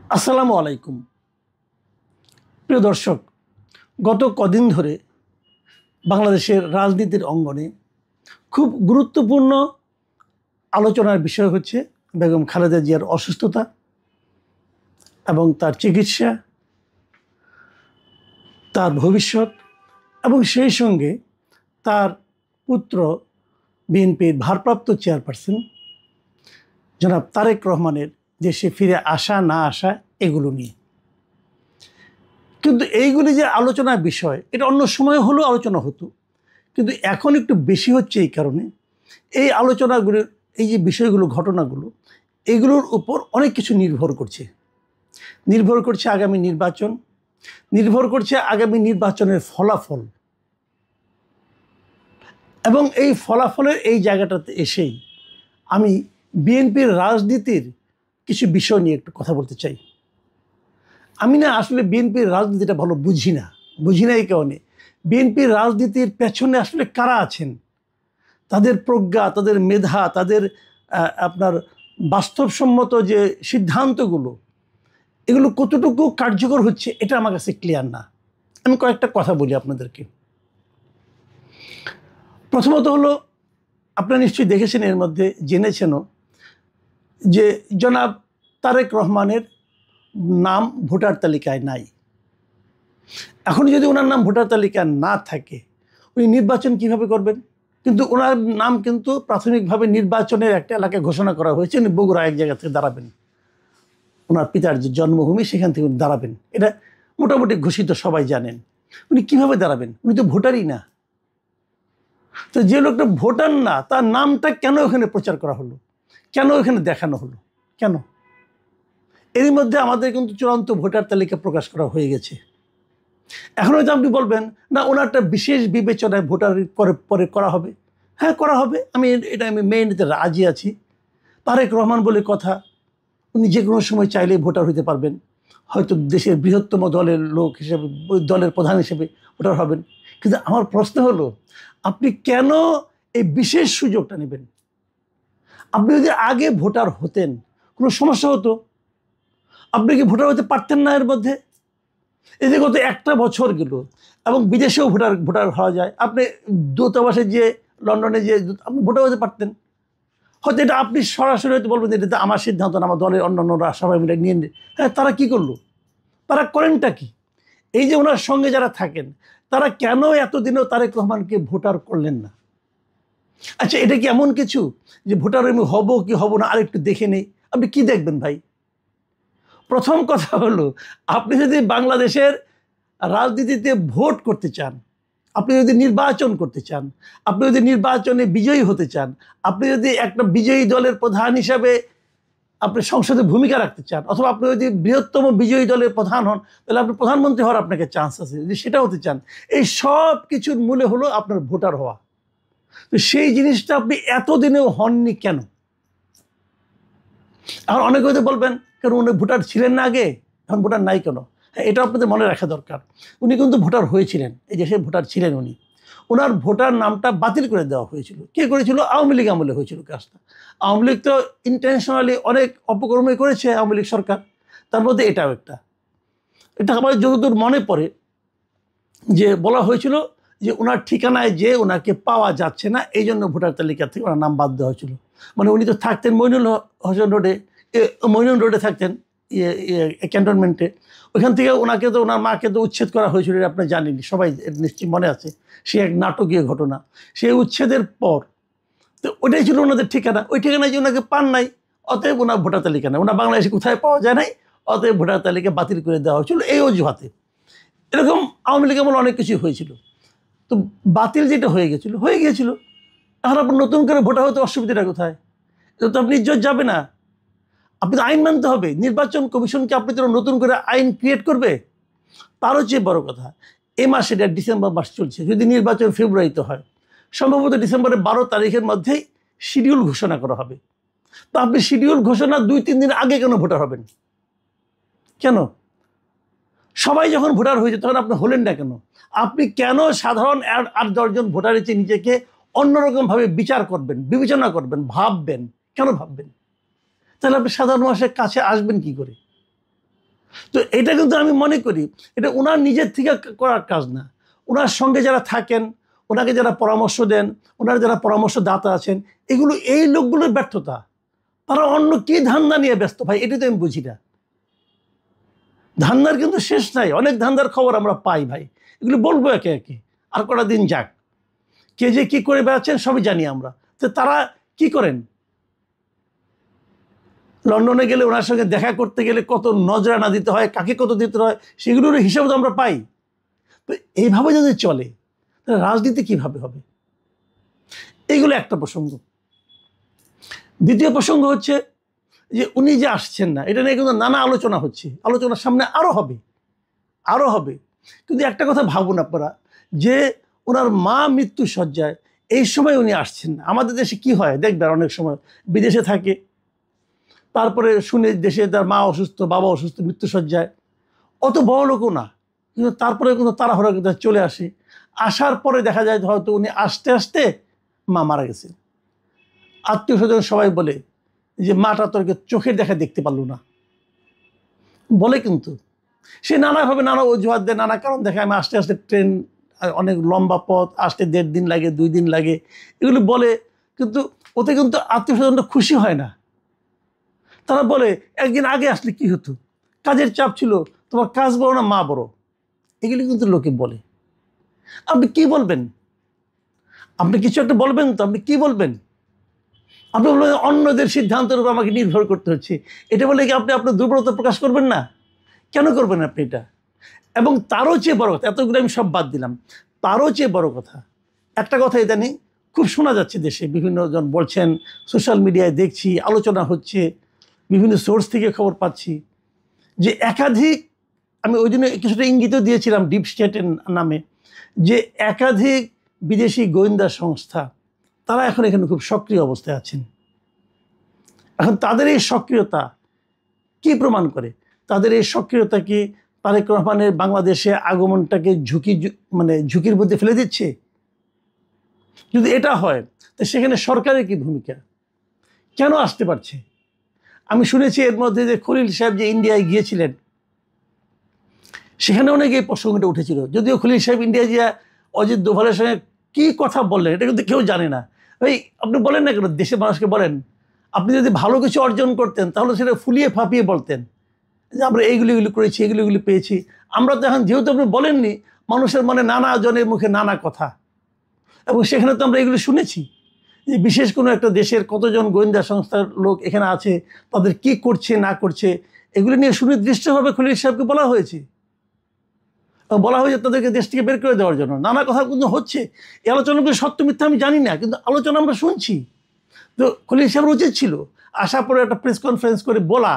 আসসালামু আলাইকুম। প্রিয় দর্শক, গত কদিন ধরে বাংলাদেশের রাজনীতির অঙ্গনে খুব গুরুত্বপূর্ণ আলোচনার বিষয় হচ্ছে বেগম খালেদা জিয়ার অসুস্থতা এবং তার চিকিৎসা, তার ভবিষ্যৎ এবং সেই সঙ্গে তার পুত্র বিএনপির ভারপ্রাপ্ত চেয়ারপারসন জনাব তারেক রহমানের দেশে ফিরে আসা না আসা এগুলো নিয়ে। কিন্তু এইগুলি যে আলোচনার বিষয়, এটা অন্য সময় হলেও আলোচনা হতো, কিন্তু এখন একটু বেশি হচ্ছে এই কারণে এই আলোচনাগুলোর এই যে বিষয়গুলো, ঘটনাগুলো, এগুলোর উপর অনেক কিছু নির্ভর করছে আগামী নির্বাচন, নির্ভর করছে আগামী নির্বাচনের ফলাফল। এবং এই ফলাফলের এই জায়গাটাতে এসেই আমি বিএনপির রাজনীতির কিছু বিষয় নিয়ে একটু কথা বলতে চাই। আমি না আসলে বিএনপির রাজনীতিটা ভালো বুঝি না এই কারণে বিএনপির রাজনীতির পেছনে আসলে কারা আছেন, তাদের প্রজ্ঞা, তাদের মেধা, তাদের আপনার বাস্তবসম্মত যে সিদ্ধান্তগুলো, এগুলো কতটুকু কার্যকর হচ্ছে এটা আমার কাছে ক্লিয়ার না। আমি কয়েকটা কথা বলি আপনাদেরকে। প্রথমত হলো, আপনারা নিশ্চয়ই দেখেছেন, এর মধ্যে জেনেছেনও যে জনাব তারেক রহমানের নাম ভোটার তালিকায় নাই। এখন যদি ওনার নাম ভোটার তালিকায় না থাকে, উনি নির্বাচন কিভাবে করবেন? কিন্তু ওনার নাম কিন্তু প্রাথমিকভাবে নির্বাচনের একটা এলাকায় ঘোষণা করা হয়েছে, উনি বগুড়া এক জায়গা থেকে দাঁড়াবেন, ওনার পিতার যে জন্মভূমি সেখান থেকে উনি দাঁড়াবেন, এটা মোটামুটি ঘোষিত, সবাই জানেন। উনি কিভাবে দাঁড়াবেন? উনি তো ভোটারই না। তো যে লোকটা ভোটার না, তার নামটা কেন এখানে প্রচার করা হলো, কেন এখানে দেখানো হলো, কেন? এরই মধ্যে আমাদের কিন্তু চূড়ান্ত ভোটার তালিকা প্রকাশ করা হয়ে গেছে। এখন হয়তো আপনি বলবেন, না ওনারটা বিশেষ বিবেচনায় ভোটার পরে করা হবে। হ্যাঁ, করা হবে, আমি মেনে নিতে রাজি আছি। তারেক রহমান বলে কথা, উনি যে কোনো সময় চাইলেই ভোটার হতে পারবেন, হয়তো দেশের বৃহত্তম দলের লোক হিসেবে, দলের প্রধান হিসেবে ভোটার হবেন। কিন্তু আমার প্রশ্ন হলো, আপনি কেন এই বিশেষ সুযোগটা নেবেন? আপনি যদি আগে ভোটার হতেন, কোনো সমস্যা হতো? আপনি কি ভোটার হতে পারতেন না এর মধ্যে? এই যে গত একটা বছর গেল, এবং বিদেশেও ভোটার হওয়া যায়। আপনি দূতাবাসে যে, লন্ডনে যে আপনি ভোটার হতে পারতেন। হয়তো এটা আপনি সরাসরি হয়তো বলবেন যে এটা আমার সিদ্ধান্ত না, আমার দলের অন্যান্যরা সবাই মিলে নিয়ে। হ্যাঁ, তারা কি করলো? তারা করেনটা কি? এই যে ওনার সঙ্গে যারা থাকেন, তারা কেন এতদিনও তারেক রহমানকে ভোটার করলেন না? আচ্ছা, এটা কি এমন কিছু যে ভোটার আমি হব কি হব না আরেকটু দেখে নেই? আপনি কি দেখবেন ভাই? প্রথম কথা হলো, আপনি যদি বাংলাদেশের রাজনীতিতে ভোট করতে চান, আপনি যদি নির্বাচন করতে চান, আপনি যদি নির্বাচনে বিজয়ী হতে চান, আপনি যদি একটা বিজয়ী দলের প্রধান হিসাবে আপনি সংসদে ভূমিকা রাখতে চান, অথবা আপনি যদি বৃহত্তম বিজয়ী দলের প্রধান হন, তাহলে আপনি প্রধানমন্ত্রী হওয়ার আপনাকে চান্স আছে। যদি সেটা হতে চান, এই সব কিছুর মূলে হলো আপনার ভোটার হওয়া। তো সেই জিনিসটা আপনি এতদিনেও হননি কেন? এখন অনেকে হয়তো বলবেন, কারণ উনি ভোটার ছিলেন না আগে, এখন ভোটার নাই কেন? হ্যাঁ, এটা আপনাদের মনে রাখা দরকার। উনি কিন্তু ভোটার হয়েছিলেন, এই দেশে ভোটার ছিলেন উনি। ওনার ভোটার নামটা বাতিল করে দেওয়া হয়েছিল। কে করেছিল? আওয়ামী লীগ আমলে হয়েছিল কাজটা। আওয়ামী লীগ তো ইন্টেনশনালি অনেক অপকর্মই করেছে, আওয়ামী লীগ সরকার, তার মধ্যে এটাও একটা। এটা আমার যতদূর মনে পড়ে যে বলা হয়েছিল যে ওনার ঠিকানায় যে ওনাকে পাওয়া যাচ্ছে না, এই জন্য ভোটার তালিকা থেকে ওনার নাম বাদ দেওয়া হয়েছিল। মানে উনি তো থাকতেন মইনুল রোডে থাকতেন, ক্যান্টনমেন্টে। ওইখান থেকে ওনাকে তো, ওনার মাকে তো উচ্ছেদ করা হয়েছিল, এটা আপনি জানেন, সবাই নিশ্চয়ই মনে আছে। সে এক নাটকীয় ঘটনা। সেই উচ্ছেদের পর তো ওইটাই ছিল ওনাদের ঠিকানা। ওই ঠিকানায় যে ওনাকে পান নাই, অতএব ওনার ভোটার তালিকা নেই, ওনার বাংলাদেশে কোথায় পাওয়া যায় নাই, অতএব ভোটার তালিকা বাতিল করে দেওয়া হয়েছিল এই অজুহাতে। এরকম আওয়ামী লীগ আমলে অনেক কিছুই হয়েছিল। তো বাতিল যেটা হয়ে গিয়েছিল, এখন আপনার নতুন করে ভোটার হতে অসুবিধাটা কোথায়? এটা তো আপনি ইজ্জত যাবে না। আপনি তো আইন মানতে হবে। নির্বাচন কমিশনকে আপনি তো নতুন করে আইন ক্রিয়েট করবে? তারও চেয়ে বড় কথা, এ মাসে, এটা ডিসেম্বর মাস চলছে, যদি নির্বাচন ফেব্রুয়ারিতে হয়, সম্ভবত ডিসেম্বরের 12 তারিখের মধ্যেই শিডিউল ঘোষণা করা হবে। তো আপনি শিডিউল ঘোষণা 2-3 দিন আগে কেন ভোটার হবেন? কেন? সবাই যখন ভোটার হয়েছে তখন আপনি হলেন না কেন? আপনি কেন সাধারণ 8-10 জন ভোটারের চেয়ে নিজেকে অন্যরকমভাবে বিচার করবেন, বিবেচনা করবেন, ভাববেন? কেন ভাববেন? তাহলে আপনি সাধারণ মানুষের কাছে আসবেন কি করে? তো এটা কিন্তু আমি মনে করি এটা ওনার নিজের থেকে করার কাজ না। ওনার সঙ্গে যারা থাকেন, ওনাকে যারা পরামর্শ দেন, ওনার যারা পরামর্শদাতা আছেন, এগুলো এই লোকগুলোর ব্যর্থতা। তারা অন্য কি ধান্দা নিয়ে ব্যস্ত ভাই, এটা তো আমি বুঝি না। ধান্দার কিন্তু শেষ নাই, অনেক ধান্দার খবর আমরা পাই ভাই, এগুলো বলবো একে একে, আর কটা দিন যাক। কে যে কি করে বেড়াচ্ছেন সবই জানি আমরা। তো তারা কি করেন, লন্ডনে গেলে ওনার সঙ্গে দেখা করতে গেলে কত নজরানা দিতে হয়, কাকে কত দিতে হয়, সেগুলোর হিসাব তো আমরা পাই। তো এইভাবে যদি চলে তাহলে রাজনীতি কিভাবে হবে? এইগুলো একটা প্রসঙ্গ। দ্বিতীয় প্রসঙ্গ হচ্ছে যে উনি যে আসছেন না, এটা নিয়ে কিন্তু নানা আলোচনা হচ্ছে, আলোচনার সামনে আরও হবে, আরও হবে। কিন্তু একটা কথা ভাবুন আপনারা, যে ওনার মা মৃত্যু শয্যায়, এই সময় উনি আসছেন না। আমাদের দেশে কি হয় দেখবেন, অনেক সময় বিদেশে থাকে, তারপরে শুনে দেশে তার মা অসুস্থ, বাবা অসুস্থ, মৃত্যু শয্যায়, অত বড় লোকও না, কিন্তু তারপরে কিন্তু তাড়াহুড়া কিন্তু চলে আসে। আসার পরে দেখা যায় হয়তো উনি আসতে আসতে মা মারা গেছে। আত্মীয় স্বজন সবাই বলে যে মাটা তোকে চোখের দেখা দেখতে পারলো না, বলে। কিন্তু সে নানাভাবে নানা অজুহাত দেয়, নানা কারণ দেখায়, আমি আসতে আসতে ট্রেন অনেক লম্বা পথ, আসতে 1.5 দিন লাগে, 2 দিন লাগে, এগুলো বলে। কিন্তু ওতে কিন্তু আত্মীয় স্বজনরা খুশি হয় না। তারা বলে একদিন আগে আসলে কি হতো, কাজের চাপ ছিল, তোমার কাজ বড় না মা বড়, এগুলি কিন্তু লোকে বলে। আপনি কি বলবেন? আপনি কিছু একটা বলবেন তো, আপনি কি বলবেন? আপনি বলবেন অন্যদের সিদ্ধান্তের উপর আমাকে নির্ভর করতে হচ্ছে, এটা বলে কি আপনি আপনার দুর্বলতা প্রকাশ করবেন না? কেন করবেন আপনি এটা? এবং তারও চেয়ে বড় কথা, এতগুলো আমি সব বাদ দিলাম, তারও চেয়ে বড় কথা, একটা কথা ইদানিং খুব শোনা যাচ্ছে দেশে, বিভিন্ন জন বলছেন, সোশ্যাল মিডিয়ায় দেখছি, আলোচনা হচ্ছে, বিভিন্ন সোর্স থেকে খবর পাচ্ছি, যে একাধিক, আমি ওই জন্য কিছুটা ইঙ্গিতও দিয়েছিলাম ডিপ স্টেটের নামে, যে একাধিক বিদেশি গোয়েন্দা সংস্থা তারা এখন এখানে খুব সক্রিয় অবস্থায় আছেন। এখন তাদের এই সক্রিয়তা কি প্রমাণ করে? তাদের এই সক্রিয়তা কি তারেক রহমানের বাংলাদেশে আগমনটাকে ঝুঁকির মধ্যে ফেলে দিচ্ছে? যদি এটা হয় তো সেখানে সরকারের কি ভূমিকা? কেন আসতে পারছে? আমি শুনেছি এর মধ্যে যে খলিল সাহেব যে ইন্ডিয়ায় গিয়েছিলেন, সেখানে অনেক এই প্রসঙ্গটা উঠেছিল। যদিও খলিল সাহেব ইন্ডিয়া গিয়া অজিত দোভালের সঙ্গে কী কথা বললেন এটা কিন্তু কেউ জানে না। ভাই আপনি বলেন না কেন, দেশের মানুষকে বলেন, আপনি যদি ভালো কিছু অর্জন করতেন তাহলে সেটা ফুলিয়ে ফাঁপিয়ে বলতেন যে আমরা এইগুলি করেছি, এগুলি পেয়েছি। আমরা তো এখন, যেহেতু আপনি বলেননি, মানুষের মনে নানা জনের মুখে নানা কথা, এবং সেখানে তো আমরা এগুলো শুনেছি যে বিশেষ কোনো একটা দেশের কতজন গোয়েন্দা সংস্থার লোক এখানে আছে, তাদের কি করছে না করছে, এগুলো নিয়ে সুনির্দিষ্টভাবে খলিল সাহেবকে বলা হয়েছে। বলা হয়েছে তাদেরকে দেশ থেকে বের করে দেওয়ার জন্য। নানা কথা কিন্তু হচ্ছে, এই আলোচনাগুলো সত্য মিথ্যা আমি জানি না, কিন্তু আলোচনা আমরা শুনছি। তো খলিল সাহেবের উচিত ছিল আসার পরে একটা প্রেস কনফারেন্স করে বলা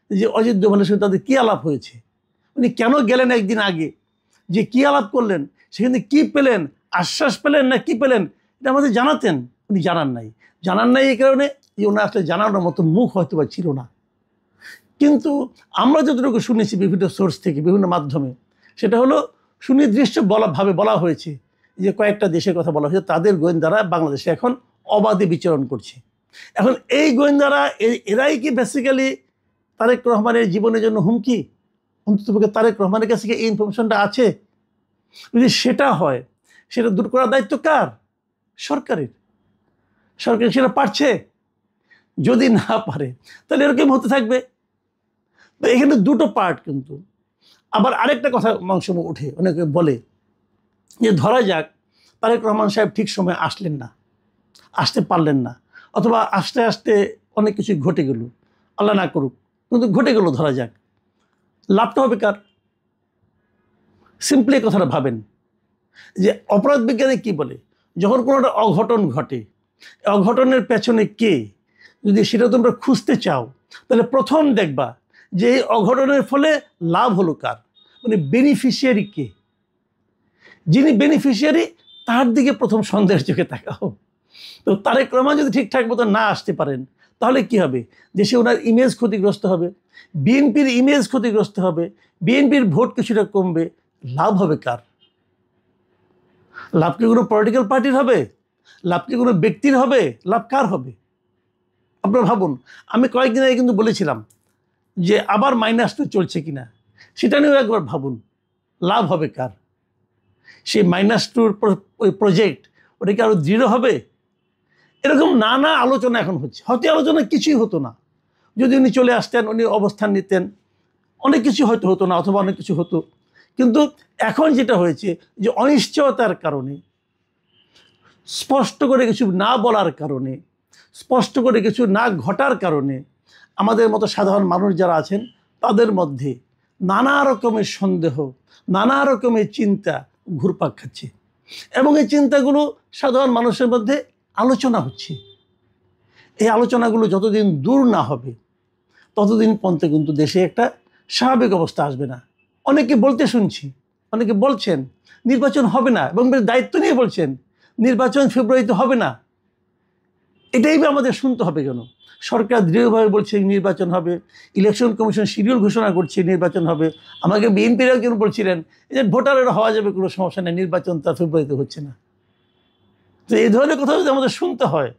যে অজিত দোভালের সঙ্গে তাদের কী আলাপ হয়েছে, উনি কেন গেলেন একদিন আগে, যে কী আলাপ করলেন, সেখানে কী পেলেন, আশ্বাস পেলেন না কী পেলেন, এটা আমাদের জানাতেন। উনি জানান নাই এই কারণে যে ওনার আসলে জানানোর মতো মুখ হয়তো বা ছিল না। কিন্তু আমরা যতটুকু শুনেছি বিভিন্ন সোর্স থেকে, বিভিন্ন মাধ্যমে, সেটা হলো সুনির্দিষ্ট বলা হয়েছে যে কয়েকটা দেশের কথা বলা হয়েছে, তাদের গোয়েন্দারা বাংলাদেশে এখন অবাধে বিচরণ করছে। এখন এই গোয়েন্দারা এরাই কি বেসিক্যালি তারেক রহমানের জীবনের জন্য হুমকি? অন্ততপক্ষে তারেক রহমানের কাছে কি এই ইনফরমেশনটা আছে? যদি সেটা হয়, সেটা দূর করার দায়িত্ব কার? সরকারের। সরকার সেটা পারছে? যদি না পারে তাহলে এরকম হতে থাকবে। তো এখানে দুটো পার্ট। কিন্তু আবার আরেকটা কথা মাংস উঠে, অনেকে বলে যে ধরা যাক তারেক রহমান সাহেব ঠিক সময় আসলেন না, আসতে পারলেন না, অথবা আস্তে আস্তে অনেক কিছু ঘটে গেল, আল্লাহ না করুক, কিন্তু ঘটে গেল, ধরা যাক, লাভটা হবে কার? সিম্পলি কথাটা ভাবেন যে অপরাধ বিজ্ঞানে কি বলে, যখন কোনো একটা অঘটন ঘটে, অঘটনের পেছনে কে, যদি সেটা তোমরা খুঁজতে চাও, তাহলে প্রথম দেখবা যে এই অঘটনের ফলে লাভ হলো কার, মানে বেনিফিশিয়ারি কে। যিনি বেনিফিশিয়ারি তার দিকে প্রথম সন্দেহের চোখে তাকাও। তো তারেক রহমান যদি ঠিকঠাক মতো না আসতে পারেন তাহলে কি হবে? দেশে ওনার ইমেজ ক্ষতিগ্রস্ত হবে, বিএনপির ইমেজ ক্ষতিগ্রস্ত হবে, বিএনপির ভোট কিছুটা কমবে। লাভ হবে কার? লাভ কি কোনো পলিটিক্যাল পার্টির হবে? লাভ কি কোনো ব্যক্তির হবে? লাভ কার হবে? আপনারা ভাবুন। আমি কয়েকদিন আগে কিন্তু বলেছিলাম যে আবার -2 চলছে কিনা। সেটা নিয়েও একবার ভাবুন, লাভ হবে কার? সেই -2 প্রজেক্ট ওটা কি আরো দৃঢ় হবে? এরকম নানা আলোচনা এখন হচ্ছে। হয়তো আলোচনা কিছুই হতো না যদি উনি চলে আসতেন, উনি অবস্থান নিতেন, অনেক কিছু হয়তো হতো না, অথবা অনেক কিছু হতো। কিন্তু এখন যেটা হয়েছে যে অনিশ্চয়তার কারণে, স্পষ্ট করে কিছু না বলার কারণে, স্পষ্ট করে কিছু না ঘটার কারণে আমাদের মতো সাধারণ মানুষ যারা আছেন তাদের মধ্যে নানা রকমের সন্দেহ, নানা রকমের চিন্তা ঘুরপাক খাচ্ছে। এবং এই চিন্তাগুলো সাধারণ মানুষের মধ্যে আলোচনা হচ্ছে। এই আলোচনাগুলো যতদিন দূর না হবে ততদিন পর্যন্ত কিন্তু দেশে একটা স্বাভাবিক অবস্থা আসবে না। অনেকে বলতে শুনছি, অনেকে বলছেন নির্বাচন হবে না, এবং দায়িত্ব নিয়ে বলছেন নির্বাচন ফেব্রুয়ারিতে হবে না। এটাই আমাদের শুনতে হবে কেন? সরকার দৃঢ়ভাবে বলছে নির্বাচন হবে, ইলেকশন কমিশন শিডিউল ঘোষণা করছে নির্বাচন হবে। আমাকে বিএনপিরাও কেন বলছিলেন যে ভোটারের হওয়া যাবে, কোনো সমস্যা নেই, নির্বাচন তার ফেব্রুয়ারিতে হচ্ছে না। তো এই ধরনের কথা যদি আমাদের শুনতে হয়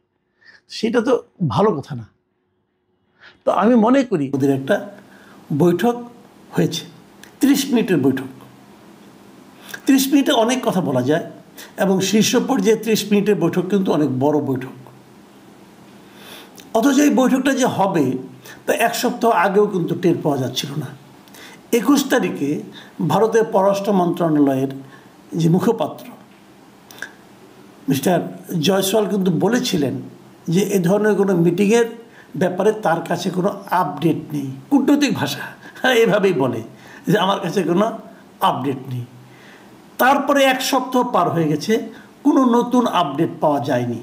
সেটা তো ভালো কথা না। তো আমি মনে করি ওদের একটা বৈঠক হয়েছে, 30 মিনিটের বৈঠক। 30 মিনিটে অনেক কথা বলা যায়, এবং শীর্ষ পর্যায়ে 30 মিনিটের বৈঠক কিন্তু অনেক বড় বৈঠক। অথচ এই বৈঠকটা যে হবে তা এক সপ্তাহ আগেও কিন্তু টের পাওয়া যাচ্ছিল না। 21 তারিখে ভারতের পররাষ্ট্র মন্ত্রণালয়ের যে মুখপাত্র মিস্টার জয়সওয়াল কিন্তু বলেছিলেন যে এ ধরনের কোনো মিটিংয়ের ব্যাপারে তার কাছে কোনো আপডেট নেই। কূটনৈতিক ভাষা এভাবেই বলে যে আমার কাছে কোনো আপডেট নেই। তারপরে এক সপ্তাহ পার হয়ে গেছে, কোনো নতুন আপডেট পাওয়া যায়নি।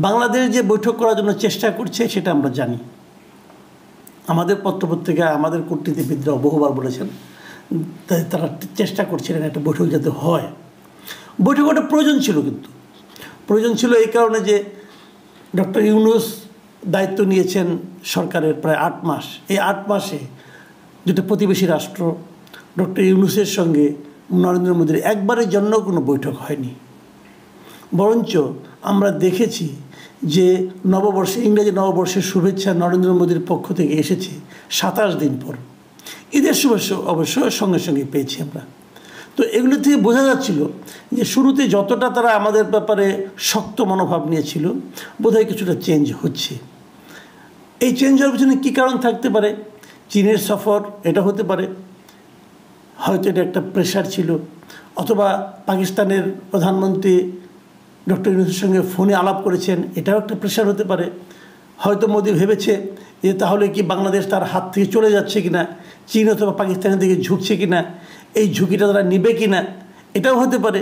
বাংলাদেশ যে বৈঠক করার জন্য চেষ্টা করছে সেটা আমরা জানি। আমাদের পত্রপত্রিকা, আমাদের কূটনীতিবিদরাও বহুবার বলেছেন তারা চেষ্টা করছিলেন একটা বৈঠক যাতে হয়। বৈঠক ওটা প্রয়োজন ছিল, কিন্তু প্রয়োজন ছিল এই কারণে যে ডক্টর ইউনূস দায়িত্ব নিয়েছেন সরকারের প্রায় 8 মাস। এই 8 মাসে যেটা প্রতিবেশী রাষ্ট্র ডক্টর ইউনূসের সঙ্গে নরেন্দ্র মোদীর একবারের জন্য কোনো বৈঠক হয়নি। বরঞ্চ আমরা দেখেছি যে নববর্ষে, ইংরেজি নববর্ষের শুভেচ্ছা নরেন্দ্র মোদীর পক্ষ থেকে এসেছে 27 দিন পর। ঈদের শুভেচ্ছা অবশ্য সঙ্গে সঙ্গে পেয়েছি আমরা। তো এগুলো থেকে বোঝা যাচ্ছিল যে শুরুতে যতটা তারা আমাদের ব্যাপারে শক্ত মনোভাব নিয়েছিল বোধহয় কিছুটা চেঞ্জ হচ্ছে। এই চেঞ্জ হওয়ার পিছনে কী কারণ থাকতে পারে? চীনের সফর, এটা হতে পারে, হয়তো এটা একটা প্রেশার ছিল। অথবা পাকিস্তানের প্রধানমন্ত্রী ডক্টর ইউনূসের সঙ্গে ফোনে আলাপ করেছেন, এটাও একটা প্রেশার হতে পারে। হয়তো মোদি ভেবেছে যে তাহলে কি বাংলাদেশ তার হাত থেকে চলে যাচ্ছে কিনা, চীন অথবা পাকিস্তানের দিকে ঝুঁকছে কিনা, এই ঝুঁকিটা তারা নিবে কিনা, এটাও হতে পারে।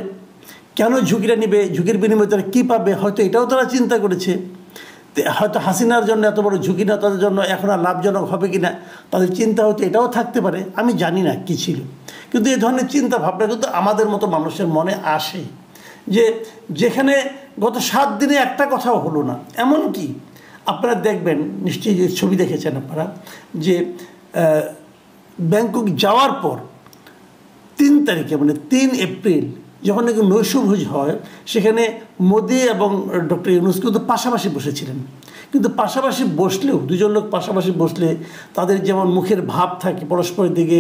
কেন ঝুঁকিটা নিবে, ঝুঁকির বিনিময়ে তারা কী পাবে, হয়তো এটাও তারা চিন্তা করেছে। হয়তো হাসিনার জন্য এত বড় ঝুঁকি না, তাদের জন্য এখন আর লাভজনক হবে কিনা তাদের চিন্তা হয়তো এটাও থাকতে পারে। আমি জানি না কী ছিল, কিন্তু এই ধরনের চিন্তা ভাবনা কিন্তু আমাদের মতো মানুষের মনে আসে। যে যেখানে গত 7 দিনে একটা কথাও হলো না। এমনকি আপনারা দেখবেন, নিশ্চয়ই যে ছবি দেখেছেন আপনারা, যে ব্যাংকক যাওয়ার পর 3 তারিখে মানে 3 এপ্রিল যখন নাকি নৈশভোজ হয়, সেখানে মোদি এবং ডক্টর ইউনূস কিন্তু পাশাপাশি বসেছিলেন। কিন্তু পাশাপাশি বসলেও, দুজন লোক পাশাপাশি বসলে তাদের যেমন মুখের ভাব থাকে পরস্পরের দিকে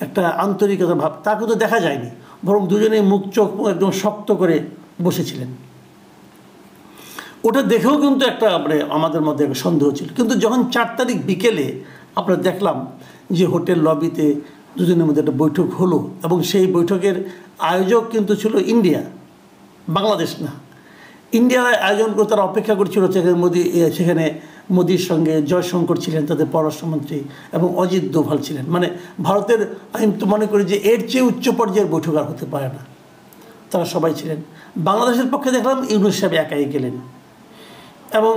একটা আন্তরিকতার ভাব, তা কিন্তু দেখা যায়নি। বরং দুজনেই মুখ চোখ একদম শক্ত করে বসেছিলেন। ওটা দেখেও কিন্তু একটা মানে আমাদের মধ্যে একটা সন্দেহ ছিল। কিন্তু যখন 4 তারিখ বিকেলে আমরা দেখলাম যে হোটেল লবিতে দুজনের মধ্যে একটা বৈঠক হলো, এবং সেই বৈঠকের আয়োজক কিন্তু ছিল ইন্ডিয়া, বাংলাদেশ না। ইন্ডিয়ার আয়োজন করে তারা অপেক্ষা করছিল। সেখানে মোদির সঙ্গে জয়শঙ্কর ছিলেন, তাদের পররাষ্ট্রমন্ত্রী, এবং অজিত দোভাল ছিলেন। মানে ভারতের, আমি তো মনে করি যে এর চেয়ে উচ্চ পর্যায়ের বৈঠক আর হতে পারে না। তারা সবাই ছিলেন। বাংলাদেশের পক্ষে দেখলাম ইউনূস সাহেব একাই গেলেন, এবং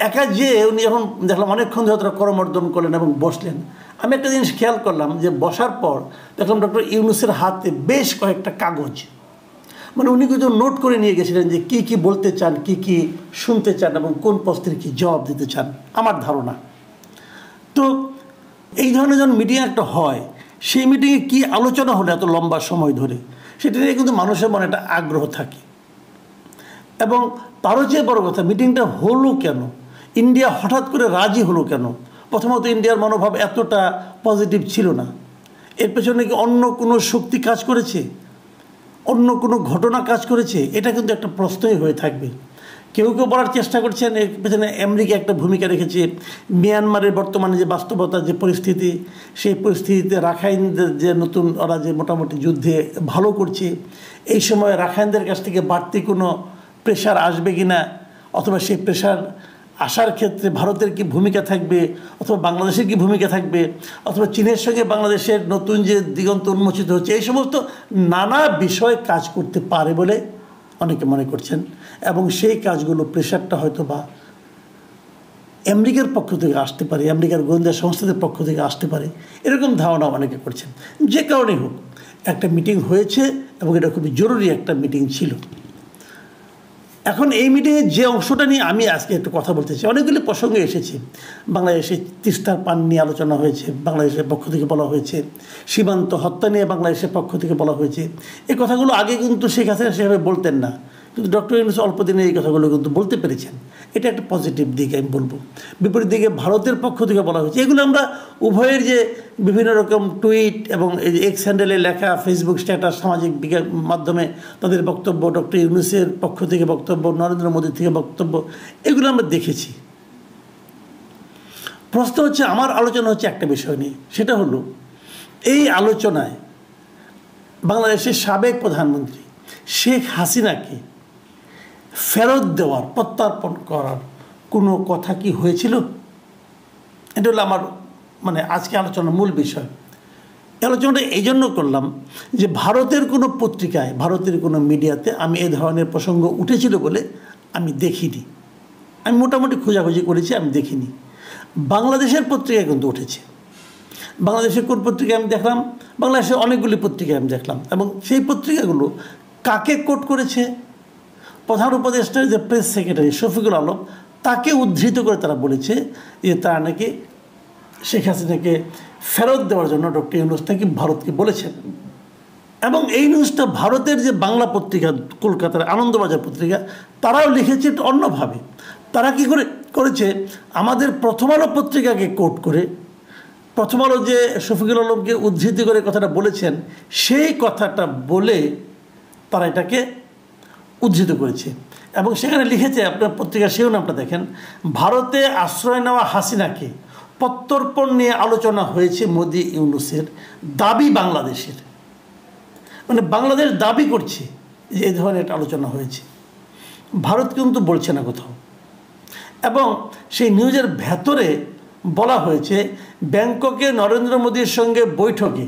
একা যেয়ে উনি যখন দেখলাম অনেকক্ষণ ধরে তারা করমর্দন করলেন এবং বসলেন। আমি একটা জিনিস খেয়াল করলাম যে বসার পর দেখলাম ডক্টর ইউনূসের হাতে বেশ কয়েকটা কাগজ, মানে উনি কিন্তু নোট করে নিয়ে গেছিলেন যে কী কী বলতে চান, কী কী শুনতে চান, এবং কোন প্রশ্নের কী জবাব দিতে চান, আমার ধারণা। তো এই ধরনের যখন মিটিং একটা হয়, সেই মিটিংয়ে কী আলোচনা হলো এত লম্বা সময় ধরে, সেটা নিয়ে কিন্তু মানুষের মনে একটা আগ্রহ থাকে। এবং তারও চেয়ে বড় কথা, মিটিংটা হলো কেন, ইন্ডিয়া হঠাৎ করে রাজি হলো কেন? প্রথমত ইন্ডিয়ার মনোভাব এতটা পজিটিভ ছিল না। এর পেছনে কি অন্য কোনো শক্তি কাজ করেছে, অন্য কোনো ঘটনা কাজ করেছে? এটা কিন্তু একটা প্রশ্নই হয়ে থাকবে। কেউ কেউ বলার চেষ্টা করছেন এর পেছনে আমেরিকা একটা ভূমিকা রেখেছে। মিয়ানমারের বর্তমানে যে বাস্তবতা, যে পরিস্থিতি, সেই পরিস্থিতিতে রাখাইনদের যে নতুন ওরা যে মোটামুটি যুদ্ধে ভালো করছে, এই সময় রাখাইনদের কাছ থেকে বাড়তি কোনো প্রেশার আসবে কি না, অথবা সেই প্রেশার আসার ক্ষেত্রে ভারতের কি ভূমিকা থাকবে, অথবা বাংলাদেশের কি ভূমিকা থাকবে, অথবা চীনের সঙ্গে বাংলাদেশের নতুন যে দিগন্ত উন্মোচিত হচ্ছে, এই সমস্ত নানা বিষয় কাজ করতে পারে বলে অনেকে মনে করছেন। এবং সেই কাজগুলো প্রেশারটা হয়তো বা আমেরিকার পক্ষ থেকে আসতে পারে, আমেরিকার গোয়েন্দা সংস্থাদের পক্ষ থেকে আসতে পারে, এরকম ধারণা অনেকে করছেন। যে কারণেই হোক, একটা মিটিং হয়েছে এবং এটা খুবই জরুরি একটা মিটিং ছিল। এখন এই মিটিংয়ে যে অংশটা নিয়ে আমি আজকে একটু কথা বলতে চাই, অনেকগুলি প্রসঙ্গে এসেছে। বাংলাদেশে তিস্তার পান নিয়ে আলোচনা হয়েছে, বাংলাদেশের পক্ষ থেকে বলা হয়েছে। সীমান্ত হত্যা নিয়ে বাংলাদেশের পক্ষ থেকে বলা হয়েছে। এই কথাগুলো আগে কিন্তু শেখ হাসিনা সেভাবে বলতেন না, কিন্তু ডক্টর ইউনূস অল্প দিনে এই কথাগুলো কিন্তু বলতে পেরেছেন। এটা একটা পজিটিভ দিক আমি বলবো। বিপরীত দিকে ভারতের পক্ষ থেকে বলা হয়েছে। এগুলো আমরা উভয়ের যে বিভিন্ন রকম টুইট এবং এই যে এক্স হ্যান্ডেলে লেখা, ফেসবুক স্ট্যাটাস, সামাজিক মাধ্যমে তাদের বক্তব্য, ডক্টর ইউনূসের পক্ষ থেকে বক্তব্য, নরেন্দ্র মোদীর থেকে বক্তব্য, এগুলো আমরা দেখেছি। প্রশ্ন হচ্ছে, আমার আলোচনা হচ্ছে একটা বিষয় নিয়ে, সেটা হলো এই আলোচনায় বাংলাদেশের সাবেক প্রধানমন্ত্রী শেখ হাসিনাকে ফেরত দেওয়ার, প্রত্যার্পণ করার কোনো কথা কি হয়েছিল? এটা হলো আমার আজকে আলোচনার মূল বিষয়। আলোচনাটা এই জন্য করলাম যে ভারতের কোনো পত্রিকায়, ভারতের কোনো মিডিয়াতে আমি এই ধরনের প্রসঙ্গ উঠেছিল বলে আমি দেখিনি। আমি মোটামুটি খোঁজাখুঁজি করেছি, আমি দেখিনি। বাংলাদেশের পত্রিকায় কিন্তু উঠেছে। বাংলাদেশের কোন পত্রিকায় আমি দেখলাম? বাংলাদেশের অনেকগুলি পত্রিকায় আমি দেখলাম। এবং সেই পত্রিকাগুলো কাকে কোট করেছে? প্রধান উপদেষ্টার যে প্রেস সেক্রেটারি শফিকুল আলম, তাকে উদ্ধৃত করে তারা বলেছে যে তারা নাকি শেখ হাসিনাকে ফেরত দেওয়ার জন্য ডক্টর ইউনূস নাকি ভারতকে বলেছেন। এবং এই নিউজটা ভারতের যে বাংলা পত্রিকা, কলকাতার আনন্দবাজার পত্রিকা, তারাও লিখেছে অন্যভাবে। তারা কী করেছে, আমাদের প্রথম আলো পত্রিকাকে কোট করে, প্রথম আলো যে শফিকুল আলমকে উদ্ধৃতি করে কথাটা বলেছেন, সেই কথাটা বলে তারা এটাকে উদ্ধৃত করেছে। এবং সেখানে লিখেছে, আপনার পত্রিকা সেও নামটা দেখেন, ভারতে আশ্রয় নেওয়া হাসিনাকে প্রত্যর্পণ নিয়ে আলোচনা হয়েছে মোদি ইউনূসের, দাবি বাংলাদেশের। বাংলাদেশ দাবি করছে যে এই ধরনের একটা আলোচনা হয়েছে, ভারত কিন্তু বলছে না কোথাও। এবং সেই নিউজের ভেতরে বলা হয়েছে, ব্যাংককে নরেন্দ্র মোদীর সঙ্গে বৈঠকে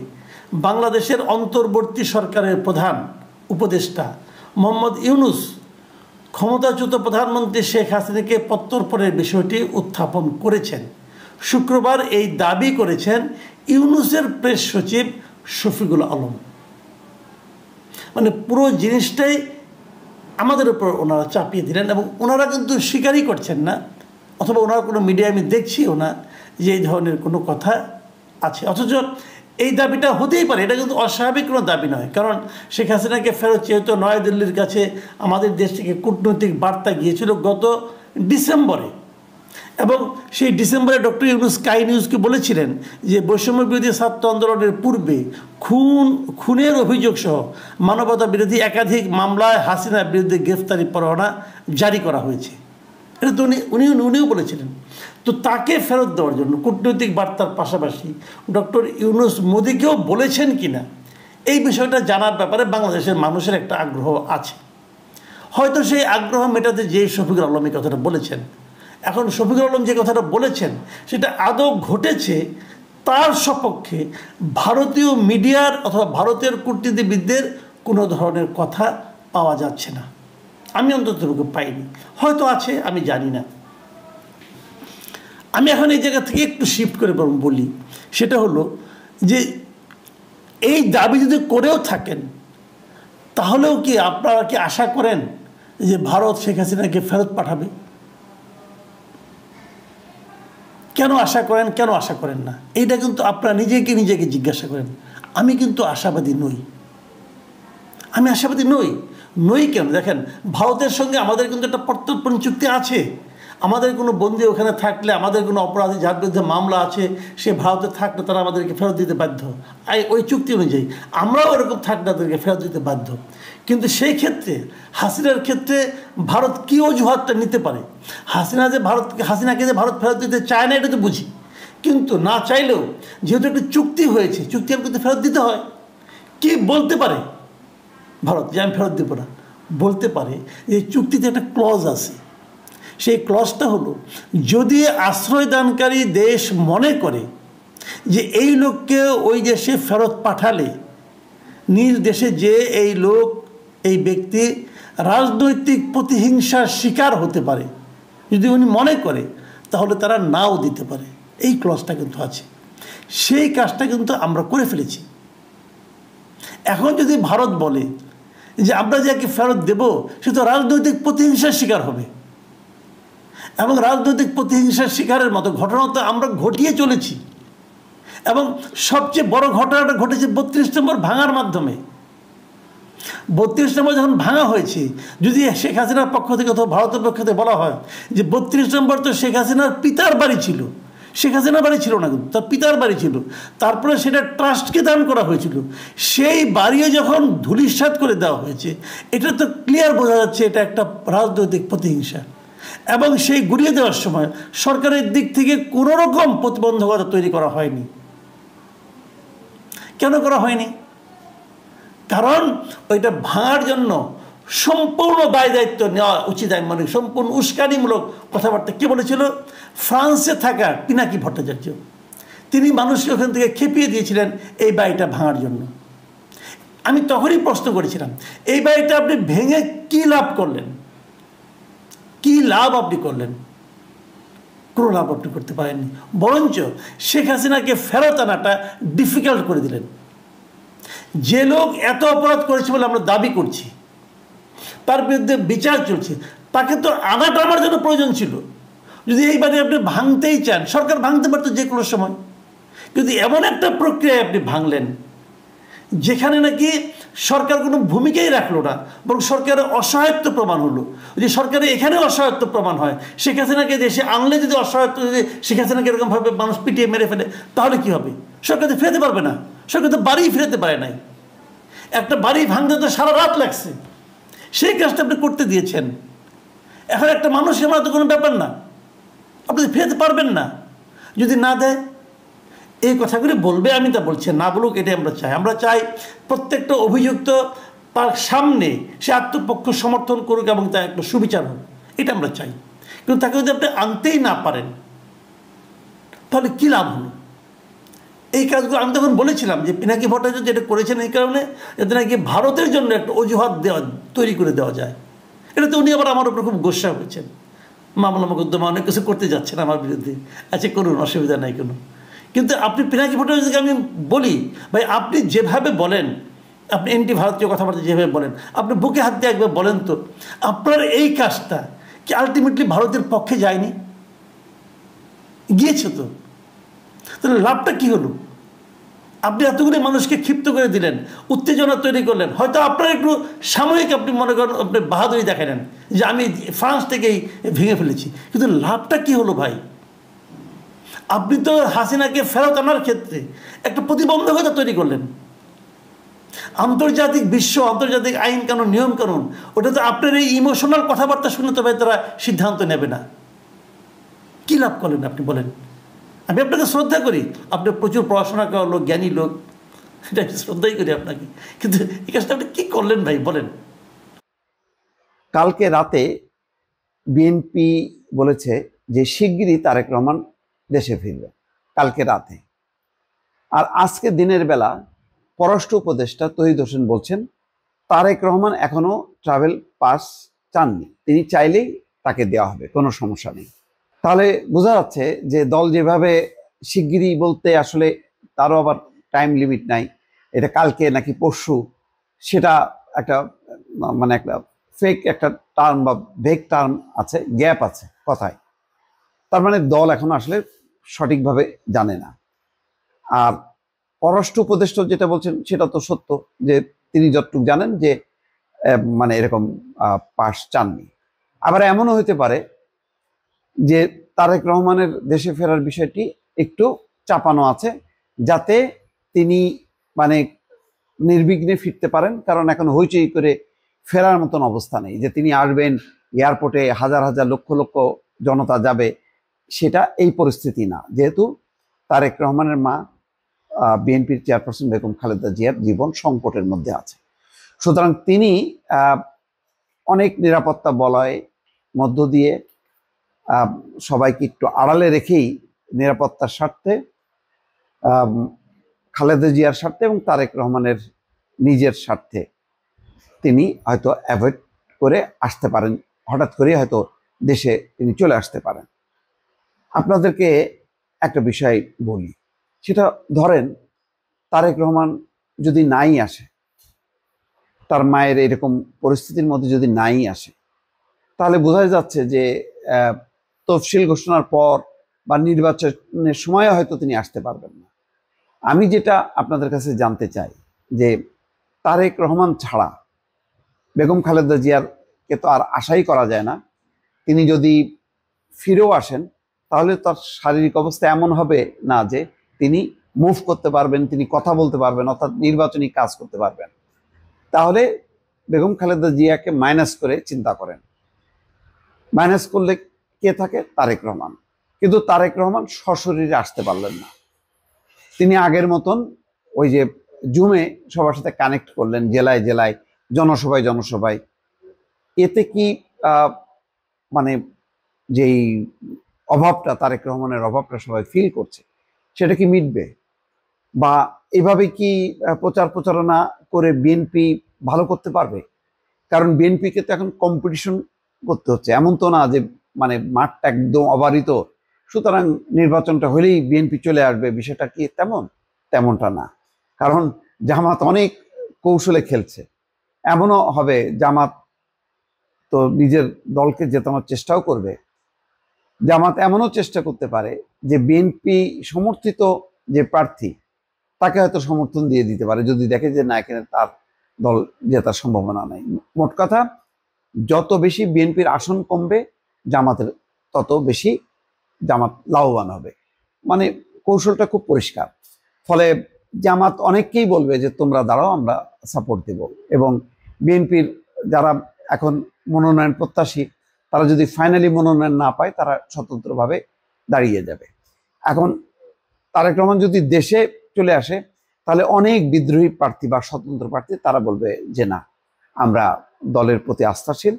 বাংলাদেশের অন্তর্বর্তী সরকারের প্রধান উপদেষ্টা মোহাম্মদ ইউনূস ক্ষমতাচ্যুত প্রধানমন্ত্রী শেখ হাসিনাকে প্রত্যর্পণের বিষয়টি উত্থাপন করেছেন। শুক্রবার এই দাবি করেছেন ইউনূসের প্রেস সচিব শফিকুল আলম। পুরো জিনিসটাই আমাদের উপর ওনারা চাপিয়ে দিলেন। এবং ওনারা কিন্তু স্বীকারই করছেন না, অথবা ওনার কোনো মিডিয়া আমি দেখছিও না যে এই ধরনের কোনো কথা আছে। অথচ এই দাবিটা হতেই পারে, এটা কিন্তু অস্বাভাবিক কোনো দাবি নয়। কারণ শেখ হাসিনাকে ফেরত যেহেতু নয়াদিল্লির কাছে আমাদের দেশ থেকে কূটনৈতিক বার্তা গিয়েছিল গত ডিসেম্বরে, এবং সেই ডিসেম্বরে ডক্টর ইউনূস স্কাই নিউজকে বলেছিলেন যে বৈষম্য বিরোধী ছাত্র আন্দোলনের পূর্বে খুনের অভিযোগ সহ মানবতা বিরোধী একাধিক মামলায় হাসিনার বিরুদ্ধে গ্রেফতারি পরোয়ানা জারি করা হয়েছে। এটা তো উনিও বলেছিলেন। তো তাকে ফেরত দেওয়ার জন্য কূটনৈতিক বার্তার পাশাপাশি ডক্টর ইউনূস মোদিকেও বলেছেন কিনা, এই বিষয়টা জানার ব্যাপারে বাংলাদেশের মানুষের একটা আগ্রহ আছে। হয়তো সেই আগ্রহ মেটাতে যে শফিকুল আলম এই কথাটা বলেছেন। এখন শফিকুল আলম যে কথাটা বলেছেন সেটা আদৌ ঘটেছে, তার সপক্ষে ভারতীয় মিডিয়ার অথবা ভারতের কূটনীতিবিদদের কোনো ধরনের কথা পাওয়া যাচ্ছে না। আমি অন্ততপক্ষে পাইনি, হয়তো আছে, আমি জানি না। আমি এখন এই জায়গা থেকে একটু শিফট করে বলি, সেটা হলো যে এই দাবি যদি করেও থাকেন, তাহলেও কি আপনারা কি আশা করেন যে ভারত শেখ হাসিনাকে ফেরত পাঠাবে? কেন আশা করেন, কেন আশা করেন না? এইটা কিন্তু আপনারা নিজেকে জিজ্ঞাসা করেন। আমি কিন্তু আশাবাদী নই। আমি আশাবাদী নই কেন? দেখেন, ভারতের সঙ্গে আমাদের কিন্তু একটা প্রত্যর্পণ চুক্তি আছে। আমাদের কোনো বন্দী ওখানে থাকলে, আমাদের কোনো অপরাধী যার বিরুদ্ধে মামলা আছে সে ভারতে থাকলে তারা আমাদেরকে ফেরত দিতে বাধ্য, ওই চুক্তি অনুযায়ী আমরাও এরকম থাকলে তাদেরকে ফেরত দিতে বাধ্য। কিন্তু সেই ক্ষেত্রে হাসিনার ক্ষেত্রে ভারত কী অজুহাতটা নিতে পারে? হাসিনাকে যে ভারত ফেরত দিতে চায় না এটা তো বুঝি, কিন্তু না চাইলেও যেহেতু একটা চুক্তি হয়েছে, চুক্তি কিন্তু ফেরত দিতে হয়। কি বলতে পারে ভারত যে আমি ফেরত দেবো না? বলতে পারে যে চুক্তিতে একটা ক্লজ আছে, সেই ক্লজটা হলো যদি আশ্রয়দানকারী দেশ মনে করে যে এই লোককে ওই দেশে ফেরত পাঠালে নিজ দেশে যে এই লোক, এই ব্যক্তি রাজনৈতিক প্রতিহিংসার শিকার হতে পারে, যদি উনি মনে করে, তাহলে তারা নাও দিতে পারে। এই ক্লজটা কিন্তু আছে, সেই কাজটা কিন্তু আমরা করে ফেলেছি। এখন যদি ভারত বলে যে আমরা যাকে ফেরত দেব সে তো রাজনৈতিক প্রতিহিংসার শিকার হবে, এবং রাজনৈতিক প্রতিহিংসার শিকারের মতো ঘটনা তো আমরা ঘটিয়ে চলেছি, এবং সবচেয়ে বড় ঘটনাটা ঘটেছে 32 নম্বর ভাঙার মাধ্যমে। 32 নম্বর যখন ভাঙা হয়েছে, যদি শেখ হাসিনার পক্ষ থেকে অথবা ভারতের পক্ষ থেকে বলা হয় যে 32 নম্বর তো শেখ হাসিনার পিতার বাড়ি ছিল, শেখ হাসিনার বাড়ি ছিল না, কিন্তু তার পিতার বাড়ি ছিল, তারপরে সেটা ট্রাস্টকে দান করা হয়েছিল, সেই বাড়িও যখন ধূলিসাৎ করে দেওয়া হয়েছে, এটা তো ক্লিয়ার বোঝা যাচ্ছে এটা একটা রাজনৈতিক প্রতিহিংসা। এবং সেই গুড়িয়ে দেওয়ার সময় সরকারের দিক থেকে কোনো রকম প্রতিবন্ধকতা তৈরি করা হয়নি। কেন করা হয়নি? কারণ ওইটা ভাঙার জন্য সম্পূর্ণ দায় দায়িত্ব নেওয়া উচিত। আমি মনে করি সম্পূর্ণ উস্কানিমূলক কথাবার্তা কে বলেছিল? ফ্রান্সে থাকা পিনাকি ভট্টাচার্য, তিনি মানুষকে ওখান থেকে খেপিয়ে দিয়েছিলেন এই বাড়িটা ভাঙার জন্য। আমি তখনই প্রশ্ন করেছিলাম, এই বাড়িটা আপনি ভেঙে কী লাভ করলেন? কী লাভ আপনি করলেন? কোনো লাভ আপনি করতে পারেননি, বরঞ্চ শেখ হাসিনাকে ফেরত আনাটা ডিফিকাল্ট করে দিলেন। যে লোক এত অপরাধ করেছে বলে আমরা দাবি করছি, তার বিরুদ্ধে বিচার চলছে, তাকে তো আনাটা আমার জন্য প্রয়োজন ছিল। যদি এই বাড়ি আপনি ভাঙতেই চান, সরকার ভাঙতে পারতো যে কোনো সময়, কিন্তু এমন একটা প্রক্রিয়ায় আপনি ভাঙলেন যেখানে নাকি সরকার কোনো ভূমিকাই রাখলো না, বরং সরকারের অসহায়ত্ব প্রমাণ হলো। যদি সরকারের এখানে অসহায়ত্ব প্রমাণ হয়, শেখ হাসিনাকে দেশে আনলে যদি অসহায়ত্ব, যদি শেখ হাসিনাকে এরকমভাবে মানুষ পিটিয়ে মেরে ফেলে, তাহলে কী হবে? সরকার তো ফেরতে পারবে না, সরকার তো বাড়ি ফেরতে পারে নাই। একটা বাড়ি ভাঙতে তো সারা রাত লাগছে, সেই কাজটা আপনি করতে দিয়েছেন। এখন একটা মানুষের আমার তো কোনো ব্যাপার না, আপনি ফেরতে পারবেন না যদি না দেয়। এই কথাগুলি বলবে, আমি তা বলছি না বলুক, এটাই আমরা চাই। আমরা চাই প্রত্যেকটা অভিযুক্ত তার সামনে সে আত্মপক্ষ সমর্থন করুক এবং তার একটা সুবিচার হোক, এটা আমরা চাই। কিন্তু তাকে যদি আপনি আনতেই না পারেন, তাহলে কী লাভ হলো? এই কাজগুলো আমি তখন বলেছিলাম যে পিনাকি ভট্টাচার্য যেটা করেছেন এই কারণে, যাতে নাকি ভারতের জন্য একটা অজুহাত তৈরি করে দেওয়া যায়। এটা তো উনি আবার আমার উপর খুব গোস্বা হয়েছেন, মামলা মোকদ্দমা অনেক কিছু করতে যাচ্ছেন আমার বিরুদ্ধে। আচ্ছা করুন, অসুবিধা নাই কোনো। কিন্তু আপনি পিনাকি ভট্টাচার্যকে আমি বলি, ভাই আপনি যেভাবে বলেন, আপনি এন্টি ভারতীয় কথাবার্তা যেভাবে বলেন, আপনি বুকে হাত দিয়ে একবার বলেন তো, আপনার এই কাজটা কি আলটিমেটলি ভারতের পক্ষে যায়নি? গিয়েছে তো, তাহলে লাভটা কী হলো? আপনি এতগুলি মানুষকে ক্ষিপ্ত করে দিলেন, উত্তেজনা তৈরি করলেন, হয়তো আপনার একটু সাময়িক আপনি মনে করেন আপনি বাহাদুরি দেখালেন যে আমি ফ্রান্স থেকেই ভেঙে ফেলেছি, কিন্তু লাভটা কী হলো ভাই? আপনি তো হাসিনাকে ফেরত আনার ক্ষেত্রে একটা প্রতিবন্ধকতা তৈরি করলেন। আন্তর্জাতিক আন্তর্জাতিক আইন কানুন, নিয়ম কানুন, ওটা তো আপনার এই ইমোশনাল কথাবার্তা শুনে তো ভাই তারা সিদ্ধান্ত নেবে না। কী লাভ করলেন আপনি বলেন? আমি আপনাকে শ্রদ্ধা করি, আপনি প্রচুর পড়াশোনা করা লোক, জ্ঞানী লোক, এটা শ্রদ্ধাই করি আপনাকে, কিন্তু এই কাজটা আপনি কী করলেন ভাই বলেন? কালকে রাতে বিএনপি বলেছে যে শিগগিরই তারেক রহমান দেশে ফিরবে, কালকে রাতে। আর আজকে দিনের বেলা পররাষ্ট্র উপদেষ্টা তৌহিদ হোসেন বলছেন তারেক রহমান এখনো ট্রাভেল পাস চাননি, তিনি চাইলেই তাকে দেওয়া হবে, কোনো সমস্যা নেই। তাহলে বোঝা যাচ্ছে যে দল যেভাবে শিগগিরই বলতে আসলে তারও আবার টাইম লিমিট নাই, এটা কালকে নাকি পরশু, সেটা একটা মানে একটা ফেক একটা টার্ম বা ভেগ টার্ম আছে, গ্যাপ আছে কথায়। তার মানে দল এখন আসলে সঠিকভাবে জানে না। আর পররাষ্ট্র উপদেষ্টা যেটা বলছেন সেটা তো সত্য, যে তিনি যতটুকু জানেন যে মানে এরকম পাস চাননি। আবার এমনও হতে পারে যে তারেক রহমানের দেশে ফেরার বিষয়টি একটু চাপানো আছে, যাতে তিনি মানে নির্বিঘ্নে ফিরতে পারেন। কারণ এখন হইচই করে ফেরার মতন অবস্থা নেই যে তিনি আসবেন, এয়ারপোর্টে হাজার হাজার লক্ষ লক্ষ জনতা যাবে, সেটা এই পরিস্থিতি না। যেহেতু তারেক রহমানের মা বিএনপির চেয়ারপারসন বেগম খালেদা জিয়ার জীবন সংকটের মধ্যে আছে, সুতরাং তিনি অনেক নিরাপত্তা বলয় মধ্য দিয়ে সবাইকে একটু আড়ালে রেখেই নিরাপত্তার স্বার্থে, খালেদা জিয়ার স্বার্থে এবং তারেক রহমানের নিজের স্বার্থে তিনি হয়তো অ্যাভয়েড করে আসতে পারেন, হঠাৎ করে হয়তো দেশে তিনি চলে আসতে পারেন। আপনাদেরকে একটা বিষয় বলি, সেটা ধরেন তারেক রহমান যদি নাই আসে, তার মায়ের এরকম পরিস্থিতির মধ্যে যদি নাই আসে, তাহলে বোঝা যাচ্ছে যে তফসিল ঘোষণার পর বা নির্বাচনের সময় হয়তো তিনি আসতে পারবেন না। আমি যেটা আপনাদের কাছে জানতে চাই যে তারেক রহমান ছাড়া বেগম খালেদা জিয়ারকে তো আর আশাই করা যায় না। তিনি যদি ফিরেও আসেন তাহলে তার শারীরিক অবস্থা এমন হবে না যে তিনি মুভ করতে পারবেন, তিনি কথা বলতে পারবেন, অর্থাৎ নির্বাচনী কাজ করতে পারবেন। তাহলে বেগম খালেদা জিয়াকে মাইনাস করে চিন্তা করেন, মাইনাস করলে কে থাকে? তারেক রহমান। কিন্তু তারেক রহমান সশরীরে আসতে পারলেন না। তিনি আগের মতন ওই যে জুমে সবার সাথে কানেক্ট করলেন, জেলায় জেলায়, জনসভায় জনসভায়। এতে কি মানে যেই অভাবটা, তারেক রহমানের অভাবটা সবাই ফিল করছে, সেটা কি মিটবে? বা এভাবে কি প্রচার প্রচারণা করে বিএনপি ভালো করতে পারবে? কারণ বিএনপিকে তো এখন কম্পিটিশন করতে হচ্ছে, এমন তো না যে মানে মাঠটা একদম অবারিত, সুতরাং নির্বাচনটা হলেই বিএনপি চলে আসবে, বিষয়টা কি তেমনটা না। কারণ জামাত অনেক কৌশলে খেলছে। এমনও হবে জামাত তো নিজের দলকে জেতানোর চেষ্টাও করবে। জামাত এমনও চেষ্টা করতে পারে যে বিএনপি সমর্থিত যে প্রার্থী তাকে হয়তো সমর্থন দিয়ে দিতে পারে, যদি দেখে যে না, এখানে তার দল জেতার সম্ভাবনা নাই। মোট কথা, যত বেশি বিএনপির আসন কমবে জামাতের তত বেশি জামাত লাভবান হবে। মানে কৌশলটা খুব পরিষ্কার। ফলে জামাত অনেককেই বলবে যে তোমরা দাঁড়াও, আমরা সাপোর্ট দেব। এবং বিএনপির যারা এখন মনোনয়ন প্রত্যাশী, তারা যদি ফাইনালি মনোনয়ন না পায়, তারা স্বতন্ত্রভাবে দাঁড়িয়ে যাবে। এখন তারেক রহমান যদি দেশে চলে আসে, তাহলে অনেক বিদ্রোহী প্রার্থী বা স্বতন্ত্র প্রার্থী তারা বলবে যে না, আমরা দলের প্রতি আস্থাশীল,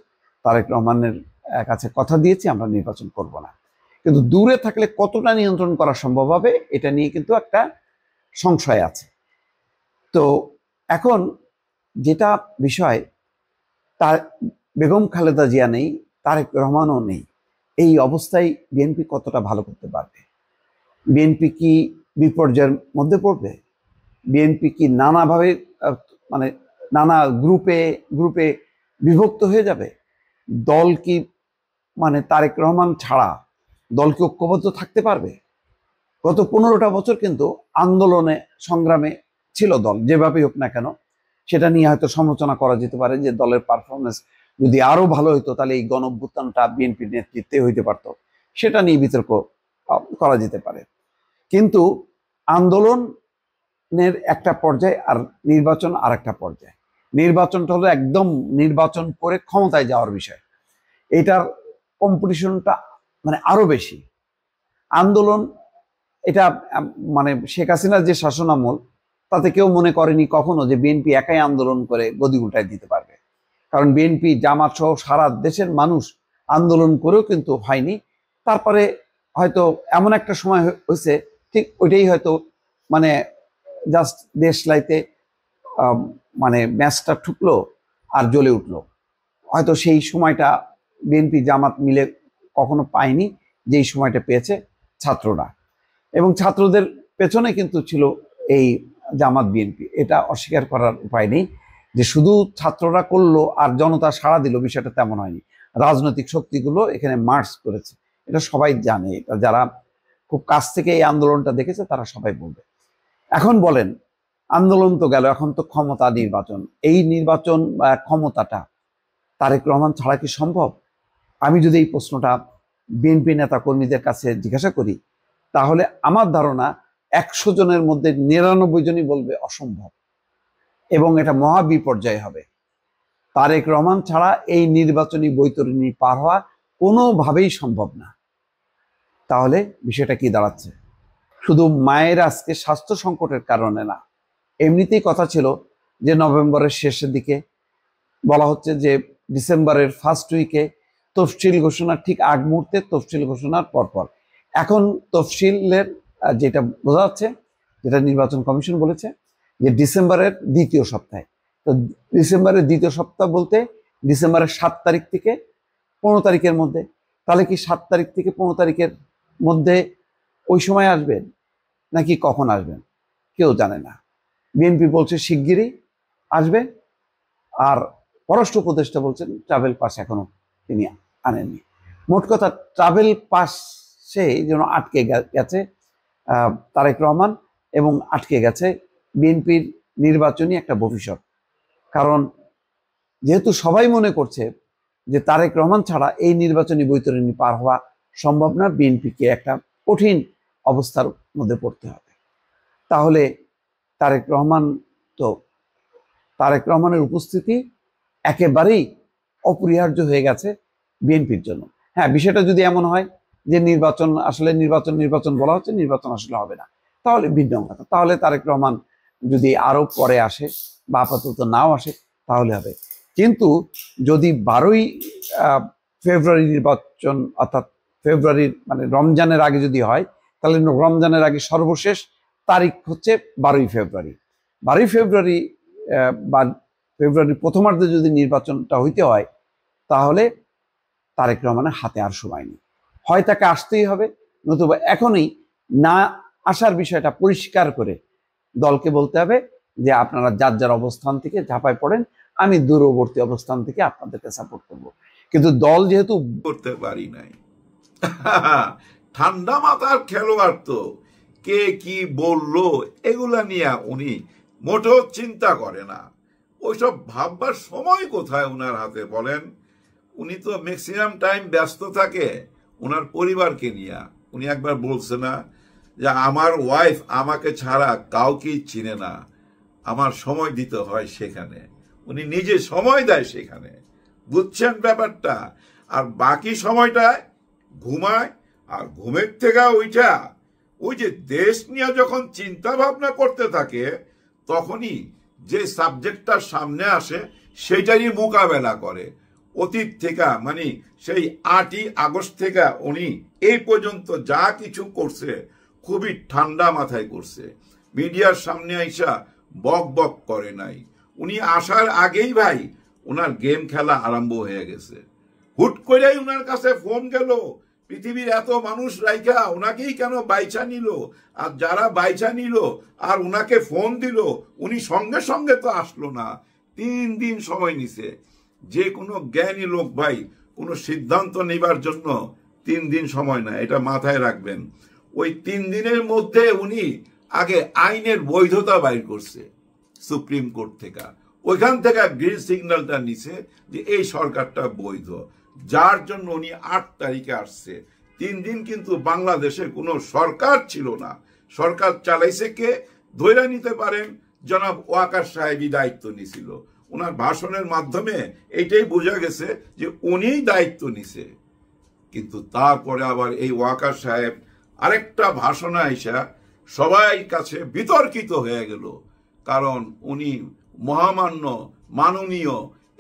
তারেক রহমানের কাছে কথা দিয়েছি, আমরা নির্বাচন করব না। কিন্তু দূরে থাকলে কতটা নিয়ন্ত্রণ করা সম্ভব হবে, এটা নিয়ে কিন্তু একটা সংশয় আছে। তো এখন যেটা বিষয়, তার বেগম খালেদা জিয়া নেই, তারেক রহমানও নেই, এই অবস্থায় বিএনপি কতটা ভালো করতে পারবে? বিএনপি কি বিপর্যয়ের মধ্যে পড়বে? বিএনপি কি নানাভাবে মানে নানা গ্রুপে বিভক্ত হয়ে যাবে? দল কি মানে তারেক রহমান ছাড়া দল কি ঐক্যবদ্ধ থাকতে পারবে? গত 15টা বছর কিন্তু আন্দোলনে সংগ্রামে ছিল দল, যেভাবেই হোক না কেন। সেটা নিয়ে হয়তো সমালোচনা করা যেতে পারে যে দলের পারফরমেন্স যদি আরো ভালো হতো তাহলে এই গণঅভ্যুত্থানটা বিএনপির নেতৃত্বে হইতে পারত, সেটা নিয়ে বিতর্ক করা যেতে পারে। কিন্তু আন্দোলনের একটা পর্যায়ে আর নির্বাচন আর একটা পর্যায়ে। নির্বাচনটা হলো একদম নির্বাচন করে ক্ষমতায় যাওয়ার বিষয়, এটার কম্পিটিশনটা মানে আরো বেশি। আন্দোলন এটা মানে শেখ হাসিনার যে শাসনামল, তাতে কেউ মনে করেনি কখনো যে বিএনপি একাই আন্দোলন করে গদি উল্টায় দিতে পারবে। কারণ বিএনপি, জামাত সহ সারা দেশের মানুষ আন্দোলন করেও কিন্তু হয়নি। তারপরে হয়তো এমন একটা সময় হয়েছে, ঠিক ওইটাই হয়তো মানে জাস্ট দেশলাইতে মানে ম্যাচটা ঠুকলো আর জ্বলে উঠলো। হয়তো সেই সময়টা বিএনপি জামাত মিলে কখনো পায়নি, যেই সময়টা পেয়েছে ছাত্ররা। এবং ছাত্রদের পেছনে কিন্তু ছিল এই জামাত বিএনপি, এটা অস্বীকার করার উপায় নেই। যে শুধু ছাত্ররা করলো আর জনতা সাড়া দিল, বিষয়টা তেমন হয়নি। রাজনৈতিক শক্তিগুলো এখানে মার্চ করেছে, এটা সবাই জানে। এটা যারা খুব কাছ থেকে এই আন্দোলনটা দেখেছে তারা সবাই বলবে। এখন বলেন, আন্দোলন তো গেল, এখন তো ক্ষমতা, নির্বাচন। এই নির্বাচন বা ক্ষমতাটা তারেক রহমান ছাড়া কি সম্ভব? আমি যদি এই প্রশ্নটা বিএনপি নেতা কর্মীদের কাছে জিজ্ঞাসা করি, তাহলে আমার ধারণা 100 জনের মধ্যে 99 জনই বলবে অসম্ভব, এবং এটা মহা বিপর্যয় হবে। তারেক রহমান ছাড়া এই নির্বাচনী বৈতরণী পার হওয়া কোনোভাবেই সম্ভব না। তাহলে বিষয়টা কি দাঁড়াচ্ছে? শুধু মায়ের আজকে স্বাস্থ্য সংকটের কারণে না, এমনিতেই কথা ছিল যে নভেম্বরের শেষের দিকে, বলা হচ্ছে যে ডিসেম্বরের ফার্স্ট উইকে তফসিল ঘোষণার ঠিক আগ মুহূর্তে, তফসিল ঘোষণার পরপর। এখন তফসিলের যেটা বোঝা যাচ্ছে, যেটা নির্বাচন কমিশন বলেছে, যে ডিসেম্বরের দ্বিতীয় সপ্তাহে। তো ডিসেম্বরের দ্বিতীয় সপ্তাহ বলতে ডিসেম্বরের 7 তারিখ থেকে 15 তারিখের মধ্যে। তাহলে কি 7 তারিখ থেকে 15 তারিখের মধ্যে ওই সময় আসবেন, নাকি কখন আসবেন কেউ জানে না। বিএনপি বলছে শিগগিরই আসবে, আর পররাষ্ট্র উপদেষ্টা বলছেন ট্রাভেল পাস এখনো তিনি আনেননি। মোট কথা ট্রাভেল পাসে যেন আটকে গেছে তারেক রহমান, এবং আটকে গেছে বিএনপির নির্বাচনী একটা ভবিষ্যৎ। কারণ যেহেতু সবাই মনে করছে যে তারেক রহমান ছাড়া এই নির্বাচনী বৈতরণী পার হওয়া সম্ভব না, বিএনপিকে একটা কঠিন অবস্থার মধ্যে পড়তে হবে। তাহলে তারেক রহমানের উপস্থিতি একেবারেই অপরিহার্য হয়ে গেছে বিএনপির জন্য। হ্যাঁ, বিষয়টা যদি এমন হয় যে নির্বাচন বলা হচ্ছে, নির্বাচন আসলে হবে না, তাহলে ভিন্ন কথা। তাহলে তারেক রহমান যদি আরো পরে আসে বা আপাতত নাও আসে তাহলে হবে। কিন্তু যদি 12ই ফেব্রুয়ারি নির্বাচন, অর্থাৎ ফেব্রুয়ারির মানে রমজানের আগে যদি হয়, তাহলে রমজানের আগে সর্বশেষ তারিখ হচ্ছে 12ই ফেব্রুয়ারি। 12ই ফেব্রুয়ারি বা ফেব্রুয়ারির প্রথমার্ধে যদি নির্বাচনটা হইতে হয়, তাহলে তারেক রহমানের হাতে আর সময় নেই। হয় তাকে আসতেই হবে, নতুবা এখনই না আসার বিষয়টা পরিষ্কার করে দলকে বলতে হবে যে আপনারা যার যার অবস্থান থেকে ঝাঁপায় পড়েন, আমি দূরবর্তী অবস্থান থেকে আপনাদেরকে সাপোর্ট করব। কিন্তু দল যেহেতু করতে পারি নাই, ঠান্ডা মাথার খেলোয়াড় তো, কে কি বললো এগুলা নিয়ে উনি মোটেও চিন্তা করে না। ওইসব ভাববার সময় কোথায় উনার হাতে বলেন? উনি তো ম্যাক্সিমাম টাইম ব্যস্ত থাকে ওনার পরিবারকে নিয়ে। উনি একবার বলছে না যে আমার ওয়াইফ আমাকে ছাড়া কাউকেই চিনে না, আমার সময় দিতে হয় সেখানে। উনি নিজে সময় দেয় সেখানে, বুঝছেন ব্যাপারটা? আর বাকি সময়টায় ঘুমায়, আর ঘুমের থেকে ওইটা ওই যে দেশ নিয়ে যখন চিন্তা ভাবনা করতে থাকে, তখনই যে সাবজেক্টটা সামনে আসে সেইটারই মোকাবেলা করে। অতীত থেকে মানে সেই 8ই আগস্ট থেকে উনি এই পর্যন্ত যা কিছু করছে খুবই ঠান্ডা মাথায় করছে। মিডিয়ার সামনে আইসা বক বক করে নাই। উনি আসার আগেই ভাই ওনার গেম খেলা আরম্ভ হয়ে গেছে। হুট করেই ওনার কাছে ফোন গেল, পৃথিবীর এত মানুষ রাইখা ওনাকেই কেন বাইচা নিল, আর যারা বাইচা নিল আর ওনাকে ফোন দিল, উনি সঙ্গে সঙ্গে তো আসলো না, 3 দিন সময় নিছে। যে কোনো জ্ঞানী লোক ভাই কোনো সিদ্ধান্ত নেবার জন্য 3 দিন সময় না, এটা মাথায় রাখবেন। ওই 3 দিনের মধ্যে উনি আগে আইনের বৈধতা বাইর করছে সুপ্রিম কোর্ট থেকে, ওইখান থেকে গ্রিন সিগন্যালটা নিছে যে এই সরকারটা বৈধ, যার জন্য উনি 8 তারিখে আসছে। 3 দিন কিন্তু বাংলাদেশে কোনো সরকার ছিল না। সরকার চালাইছে কে ধরে নিতে পারেন, জনাব ওয়াকার সাহেবই দায়িত্ব নিছিল। ওনার ভাষণের মাধ্যমে এইটাই বোঝা গেছে যে উনিই দায়িত্ব নিছে। কিন্তু তারপরে আবার এই ওয়াকার সাহেব আরেকটা ভাষণে আইসা সবাই কাছে বিতর্কিত হয়ে গেল, কারণ উনি মহামান্য মাননীয়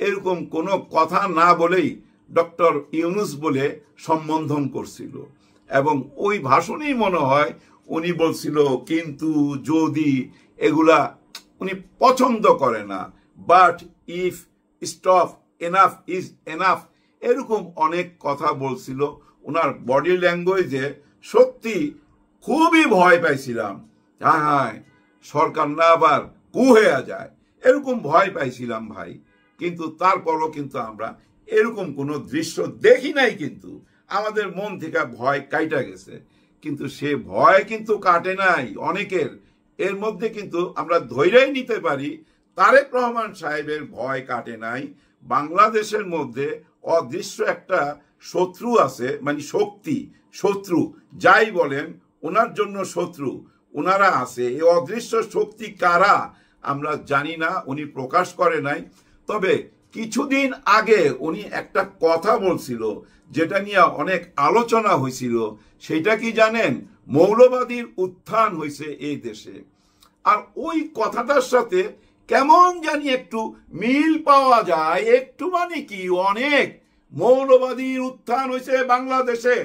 এরকম কোনো কথা না বলেই ডক্টর ইউনুস বলে সম্বোধন করছিল। এবং ওই ভাষণেই মনে হয় উনি বলছিল কিন্তু যদি, এগুলা উনি পছন্দ করে না। But if, stop, enough is enough, এরকম অনেক কথা বলছিল। ওনার বডি ল্যাঙ্গুয়েজে সত্যি খুবই ভয় পাইছিলাম, হ্যাঁ সরকার না আবার কু হয়ে যায়, এরকম ভয় পাইছিলাম ভাই। কিন্তু তারপরও কিন্তু আমরা এরকম কোনো দৃশ্য দেখি নাই, কিন্তু আমাদের মন থেকে ভয় কাইটা গেছে। কিন্তু সে ভয় কিন্তু কাটে নাই অনেকের। এর মধ্যে কিন্তু আমরা ধৈর্যই নিতে পারি তারেক রহমান সাহেবের ভয় কাটে নাই। বাংলাদেশের মধ্যে অদৃশ্য একটা শত্রু আছে, মানে শক্তি শত্রু যাই বলেন, ওনার জন্য শত্রু ওনারা আছে। এই অদৃশ্য শক্তি কারা আমরা জানি না, উনি প্রকাশ করে নাই। তবে কিছুদিন আগে উনি একটা কথা বলছিল যেটা নিয়ে অনেক আলোচনা হয়েছিল। সেটা কি জানেন? মৌলবাদীর উত্থান হয়েছে এই দেশে। আর ওই কথাটার সাথে কেমন জানি একটু মিল পাওয়া যায়, একটু মানে কি অনেক। মৌলবাদীর উত্থান হয়েছে বাংলাদেশে,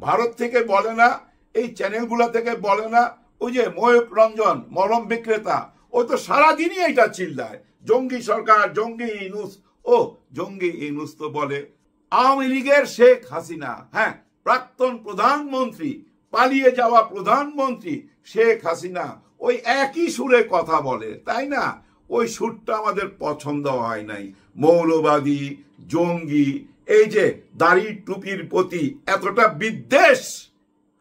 ভারত থেকে বলে না, এই চ্যানেলগুলা থেকে বলে না। ওই যে ময়ূক রঞ্জন মলম বিক্রেতা, ও তো সারাদিনই এটা চিল্লায় জঙ্গি সরকার, জঙ্গি ইউনূস। ও জঙ্গি ইউনূস তো বলে আওয়ামী লীগের শেখ হাসিনা, হ্যাঁ প্রাক্তন প্রধানমন্ত্রী, পালিয়ে যাওয়া প্রধানমন্ত্রী শেখ হাসিনা ওই একই সুরে কথা বলে, তাই না? ওই সুরটা আমাদের পছন্দ হয় নাই। মৌলবাদী, জঙ্গি, এই যে দাড়ি টুপির প্রতি এতটা বিদ্বেষ,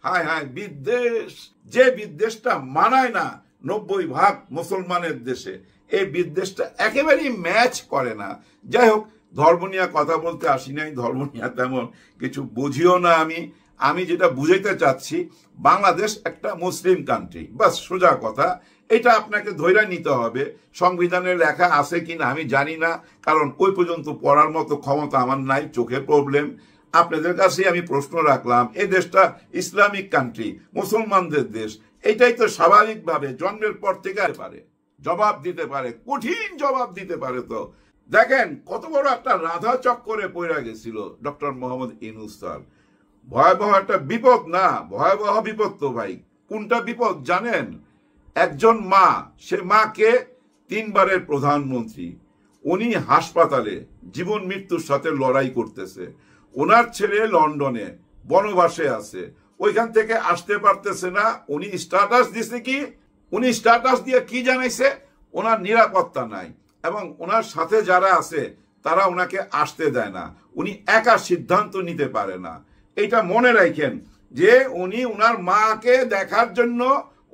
হায় হায় বিদ্বেষ, যে বিদ্বেষটা মানায় না 90% মুসলমানের দেশে, এই বিদ্বেষটা একেবারেই ম্যাচ করে না। যাই হোক, ধর্ম নিয়ে কথা বলতে আসি নাই, ধর্ম নিয়ে তেমন কিছু বুঝিও না আমি যেটা বুঝাইতে চাচ্ছি, বাংলাদেশ একটা মুসলিম কান্ট্রি, বাস সোজা কথা। এটা আপনাকে ধৈর্য নিতে হবে। সংবিধানে লেখা আছে কিনা আমি জানি না, কারণ ওই পর্যন্ত পড়ার মতো ক্ষমতা আমার নাই, চোখের প্রবলেম। আপনাদের কাছে আমি প্রশ্ন রাখলাম, এই দেশটা ইসলামিক কান্ট্রি, মুসলমানদের দেশ, এটাই তো স্বাভাবিকভাবে জন্মের পর থেকে পারে জবাব দিতে পারে, কঠিন জবাব দিতে পারে। তো দেখেন কত বড় একটা রাধা চক্করে পড়ে গেছিল ডক্টর মোহাম্মদ ইউনূস স্যার। ভয়াবহ একটা বিপদ না, ভয়াবহ বিপদ তো ভাই। কোনটা বিপদ জানেন? একজন মা, সে মাকে 3 বারের প্রধানমন্ত্রী, উনি হাসপাতালে জীবন মৃত্যুর সাথে লড়াই করতেছে। ওনার ছেলে লন্ডনে বনবাসে আছে, ওইখান থেকে আসতে পারতেছে না। উনি স্ট্যাটাস দিছে কি? উনি স্ট্যাটাস দিয়ে কি জানাইছে? ওনার নিরাপত্তা নাই এবং ওনার সাথে যারা আছে তারা ওনাকে আসতে দেয় না। উনি একা সিদ্ধান্ত নিতে পারে না। এটা মনে রাখেন যে উনি ওনার মাকে দেখার জন্য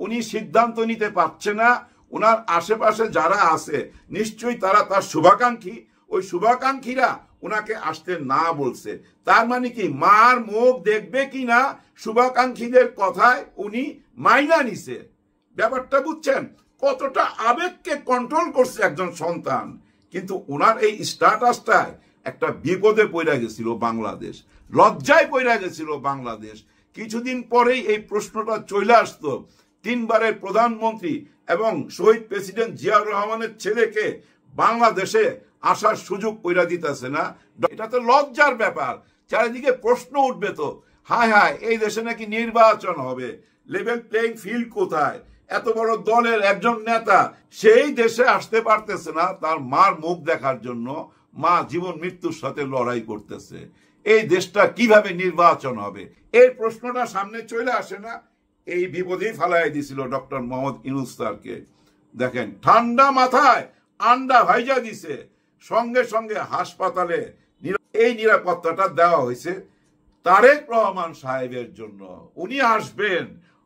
উনি সিদ্ধান্ত নিতে পারছে না। ওনার আশেপাশে যারা আছে নিশ্চয়ই তারা তার শুভাকাঙ্ক্ষী, ওই শুভাকাঙ্ক্ষীরা ওনাকে আসতে না বলছে। তার মানে কি, মার মুখ দেখবে কিনা শুভাকাঙ্ক্ষীদের কথায় উনি মাইনা নিছে। ব্যাপারটা বুঝছেন? কতটা আবেগকে কন্ট্রোল করছে একজন সন্তান। কিন্তু ওনার এই স্ট্যাটাসটায় একটা বিপদে পড়ে গেছিল বাংলাদেশ, লজ্জায় পড়ে গেছিল বাংলাদেশ। কিছুদিন পরেই এই প্রশ্নটা চলে আসতো, 3 বারের প্রধানমন্ত্রী এবং শহীদ প্রেসিডেন্ট জিয়াউর রহমানের ছেলেকে বাংলাদেশে আসার সুযোগ কইরা দিতেছে না। এটা তো লজ্জার ব্যাপার। চারিদিকে প্রশ্ন উঠবে তো, হায় হায় এই দেশে নাকি নির্বাচন হবে, লেভেল প্লেইং ফিল্ড কোথায়? এত বড় দলের একজন নেতা সেই দেশে আসতে পারতেছে না তার মার মুখ দেখার জন্য। মা জীবন মৃত্যুর সাথে লড়াই করতেছে, এই দেশটা কিভাবে নির্বাচন হবে? এই প্রশ্নটা সামনে চলে আসে না। এই বিপদেই ফালাই দিছিল ডক্টর মোহাম্মদ ইউনূস স্যারকে। দেখেন ঠান্ডা মাথায় আন্ডা ভাইজা দিছে, সঙ্গে সঙ্গে হাসপাতালে এই নিরাপত্তাটা দেওয়া হয়েছে তারেক রহমান সাহেবের জন্য। উনি আসবেন,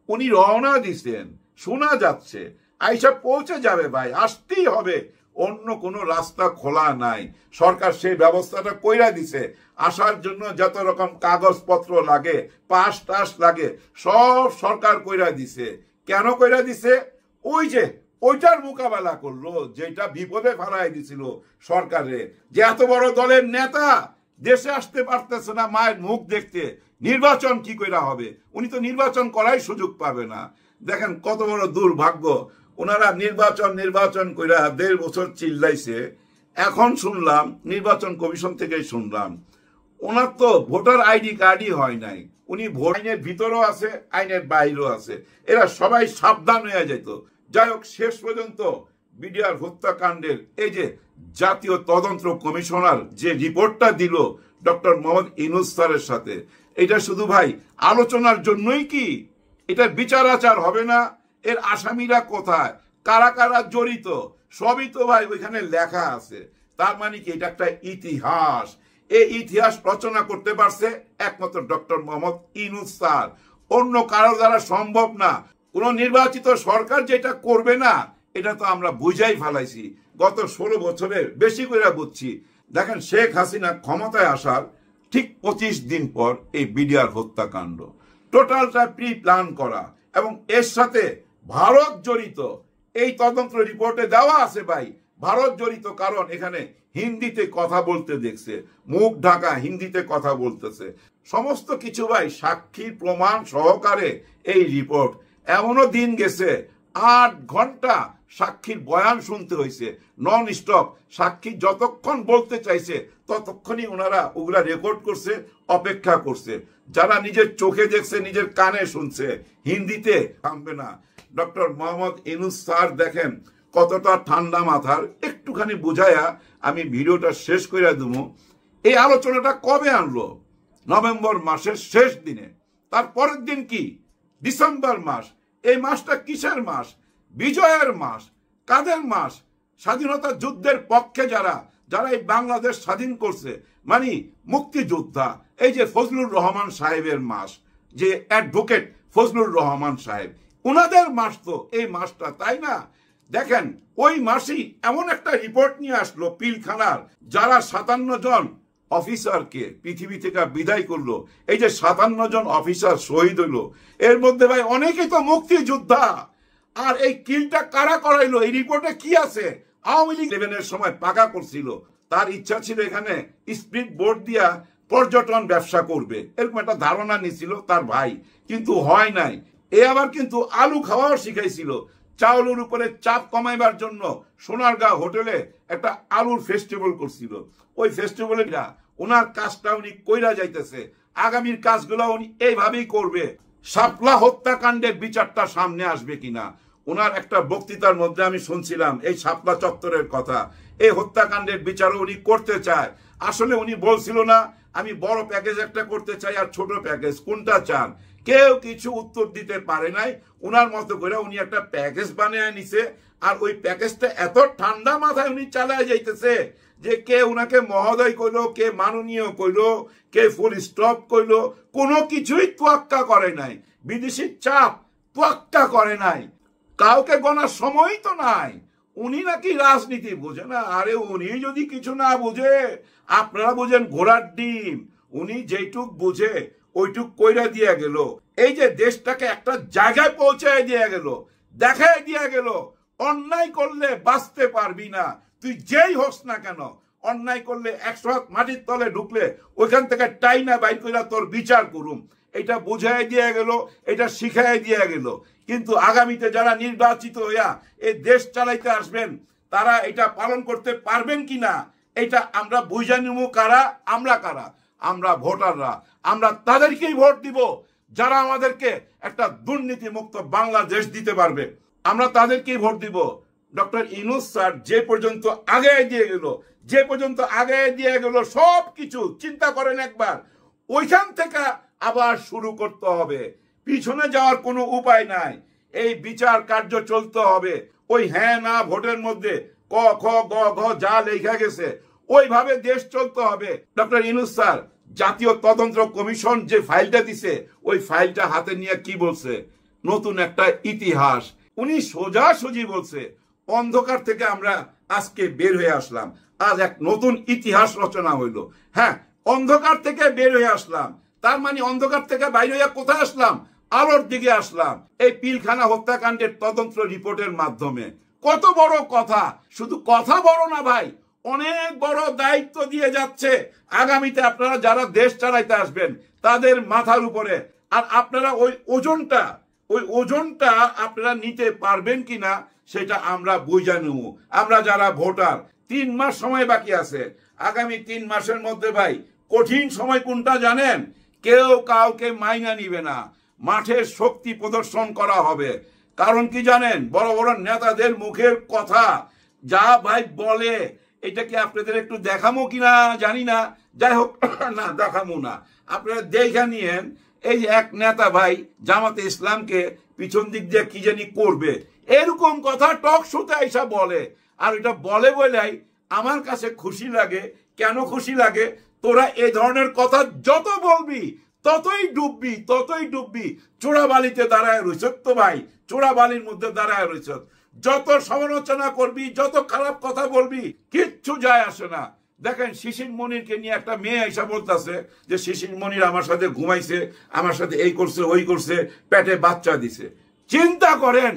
উনি রওনা দিছেন, শোনা যাচ্ছে আইসা পৌঁছে যাবে ভাই, আসতেই হবে, অন্য কোনো রাস্তা খোলা নাই। সরকার সেই ব্যবস্থাটা কইরা দিছে। আসার জন্য যত রকম কাগজপত্র লাগে, পাস টাস লাগে, সব সরকার কইরা দিছে। কেন কইরা দিছে? ওই যে ওইটার মোকাবেলা করলো যেটা বিপদে ফেলাই দিছিল সরকারে, যে এত বড় দলের নেতা দেশে আসতে পারতেছে না মায়ের মুখ দেখতে, নির্বাচন কি কইরা হবে? উনি তো নির্বাচন করাই সুযোগ পাবে না। দেখেন কত বড় দুর্ভাগ্য। ওনারা নির্বাচন কইরা 1.5 বছর চিল্লাইছে। এখন শুনলাম নির্বাচন কমিশন থেকেই শুনলাম ওনার তো ভোটার আইডি কার্ডই হয় নাই। উনি ভোট আইনের ভিতরেও আছে, আইনের বাইরেও আছে, এরা সবাই সাবধান হয়ে যেত। যাই হোক, শেষ পর্যন্ত বিডিআর হত্যাকাণ্ডের এই যে জাতীয় তদন্ত কমিশনার যে রিপোর্টটা দিল ডক্টর মোহাম্মদ ইউনূস স্যারের সাথে, এটা শুধু ভাই আলোচনার জন্যই কি? এটার বিচার আচার হবে না? এর আসামিরা কোথায়, কারা কারা জড়িত, সবই তো ভাই ওইখানে লেখা আছে। তার মানে কি, এটা একটা ইতিহাস। এই ইতিহাস রচনা করতে পারছে একমাত্র ডক্টর মোহাম্মদ ইউনূস স্যার, অন্য কারো দ্বারা সম্ভব না। কোন নির্বাচিত সরকার যেটা করবে না, এটা তো আমরা বুঝাই ফেলাইছি গত 16 বছরে, বেশি করে বুঝছি। দেখেন শেখ হাসিনা ক্ষমতায় আসার ঠিক 25 দিন পর এই বিডিআর হত্যাকাণ্ড, টোটালটা প্রি প্ল্যান করা, এবং এর সাথে ভারত জড়িত। এই তদন্ত রিপোর্টে দেওয়া আছে ভাই, ভারত জড়িত, কারণ এখানে হিন্দিতে কথা বলতে দেখছে, মুখ ঢাকা হিন্দিতে কথা বলতেছে, সমস্ত কিছু ভাই সাক্ষীর প্রমাণ সহকারে এই রিপোর্ট। এমনও দিন গেছে 8 ঘন্টা সাক্ষীর বয়ান শুনতে হয়েছে নন স্টপ। সাক্ষী যতক্ষণ বলতে চাইছে ততক্ষণই ওনারা ওগুলা রেকর্ড করছে, অপেক্ষা করছে। যারা নিজের চোখে দেখছে, নিজের কানে শুনছে, হিন্দিতে থামবে না। ডক্টর মোহাম্মদ ইউনূস স্যার দেখেন কতটা ঠান্ডা মাথার। একটুখানি বুঝায়া আমি ভিডিওটা শেষ করে দেবো। এই আলোচনাটা কবে আনলো? নভেম্বর মাসের শেষ দিনে। তার পরের দিন কি? ডিসেম্বর মাস। এই মাসটা কিসের মাস? বিজয়ের মাস। কাদের মাস? স্বাধীনতা যুদ্ধের পক্ষে যারা যারা এই বাংলাদেশ স্বাধীন করছে, মানে মুক্তিযোদ্ধা, এই যে ফজলুর রহমান সাহেবের মাস, যে অ্যাডভোকেট ফজলুর রহমান সাহেব, উনাদের মাস তো এই মাসটা, তাই না? দেখেন ওই মাসেই এমন একটা রিপোর্ট নিয়ে আসলো পিলখানার, যারা 57 জন অফিসারকে পৃথিবী থেকে বিদায় করলো। এই যে 57 জন অফিসার শহীদ হইলো, এর মধ্যে ভাই অনেকেই তো মুক্তিযোদ্ধা। আর এই কিলটা কারা করাইলো? এই রিপোর্টে কি আছে? আওয়ামী লীগ 11-এর সময় পাকা করছিল, তার ইচ্ছা ছিল এখানে স্পিড বোট দিয়া পর্যটন ব্যবসা করবে, এরকম একটা ধারণা নিছিল তার ভাই, কিন্তু হয় নাই। এ আবার কিন্তু আলু খাওয়াও শিখাইছিল। চাউলের উপরে চাপ কমাইবার জন্য সোনারগাঁও হোটেলে একটা আলুর ফেস্টিভ্যাল করছিল। ওই ফেস্টিভ্যালে ওনার কাজটা উনি কইরা যাইতেছে, আগামীর কাজগুলো উনি এইভাবেই করবে। শাপলা হত্যাকাণ্ডের বিচারটা সামনে আসবে কিনা, ওনার একটা বক্তৃতার মধ্যে আমি শুনছিলাম এই শাপলা চত্বরের কথা। এই হত্যাকাণ্ডের বিচারও উনি করতে চায়। আসলে উনি বলছিল না আমি বড় প্যাকেজ একটা করতে চাই আর ছোট প্যাকেজ, কোনটা চান? কেউ কিছু উত্তর দিতে পারে নাই। উনার মতো করে উনি একটা প্যাকেজ বানিয়ে নিছে, আর ওই প্যাকেজটা এত ঠান্ডা মাথায় উনি চালায় যাইতেছে যে কে উনাকে মহোদয় কইলো, কে মাননীয় কইলো, কে ফুল স্টপ কইলো, কোনো কিছুই তোয়াক্কা করে নাই। বিদেশি চাপ তোয়াক্কা করে নাই। কাউকে গণার সময় তো নাই। উনি নাকি রাজনীতি বোঝে না। আরে উনি যদি কিছু না বুঝে, আপনারা বুঝেন ঘোড়ার ডিম। উনি যেইটুক বুঝে ওইটুক কইরা দিয়া গেল। এই যে দেশটাকে একটা জায়গায় পৌঁছায় দিয়া গেল, দেখায় দিয়া গেল অন্যায় করলে বাঁচতে পারবি না, তুই যেই হোস না কেন। অন্যায় করলে 100 হাত মাটির তলে ঢুকলে ওইখান থেকে টাইনা বাইর কইরা তোর বিচার করুম, এটা বুঝাই দিয়া গেল, এটা শিখাই দিয়া গেল। কিন্তু আগামীতে যারা নির্বাচিত হইয়া এই দেশ চালাইতে আসবেন, তারা এটা পালন করতে পারবেন কিনা এটা আমরা বুঝা নিব। কারা? আমরা কারা? আমরা ভোটাররা। আমরা তাদেরকেই ভোট দিব যারা আমাদেরকে একটা দুর্নীতি মুক্ত বাংলাদেশ দিতে পারবে। আমরা তাদেরকেই ভোট দিব। ডক্টর ইউনূস স্যার যে পর্যন্ত আগে দিয়ে গেল, যে পর্যন্ত আগে দিয়ে গেল, সব কিছু চিন্তা করেন একবার। ওইখান থেকে আবার শুরু করতে হবে, পিছনে যাওয়ার কোনো উপায় নাই। এই বিচার কার্য চলতে হবে। ওই হ্যাঁ না ভোটের মধ্যে ক খ গ ঘ যা লেখা গেছে ওইভাবে দেশ চলতে হবে। ডক্টর ইউনূস স্যার জাতীয় তদন্ত কমিশন যে ফাইলটা দিছে, ওই ফাইলটা হাতে নিয়ে কি বলছে? নতুন একটা ইতিহাস। উনি সোজাসুজি বলছে অন্ধকার থেকে আমরা আজকে বের হয়ে আসলাম, আজ এক নতুন ইতিহাস রচনা হইল। হ্যাঁ, অন্ধকার থেকে বের হয়ে আসলাম, তার মানে অন্ধকার থেকে বাইরে হয়ে কোথায় আসলাম? আলোর দিকে আসলাম। এই পিলখানা হত্যাকাণ্ডের তদন্ত রিপোর্টের মাধ্যমে। কত বড় কথা! শুধু কথা বড় না ভাই, অনেক বড় দায়িত্ব দিয়ে যাচ্ছে আগামীতে আপনারা যারা দেশ চালাইতে আসবেন তাদের মাথার উপরে। আর আপনারা ওই ওজনটা আপনারা নিতে পারবেন কিনা সেটা আমরা বুঝে নেব। আমরা যারা ভোটার, 3 মাস সময় বাকি আছে। আগামী 3 মাসের মধ্যে ভাই কঠিন সময় কোনটা জানেন? কেউ কাউকে মাইনা নিবে না, মাঠে শক্তি প্রদর্শন করা হবে। কারণ কি জানেন? বড় বড় নেতাদের মুখের কথা যা ভাই বলে, এটা কি আপনাদের একটু দেখামো কিনা জানি না, যাই হোক না দেখামো না, আপনারা দেখা নিয়েন। এই যে এক নেতা ভাই জামাতে ইসলামকে পিছন দিক দিয়ে কি জানি করবে, এরকম কথা টক শোতে আইসা বলে। আর এটা বলে বলেই আমার কাছে খুশি লাগে। কেন খুশি লাগে? তোরা এই ধরনের কথা যত বলবি ততই ডুববি, ততই ডুববি। চোরাবালিতে দাঁড়ায় রইছ তো ভাই, চোরাবালির মধ্যে দাঁড়ায় রইছ। যত সমালোচনা করবি, যত খারাপ কথা বলবি, কিচ্ছু যায় আসে না। দেখেন শিশির মনিরকে নিয়ে একটা মেয়ে এসে বলতেছে যে শিশির মনির আমার সাথে ঘুমাইছে, আমার সাথে এই করছে ওই করছে, পেটে বাচ্চা দিছে। চিন্তা করেন,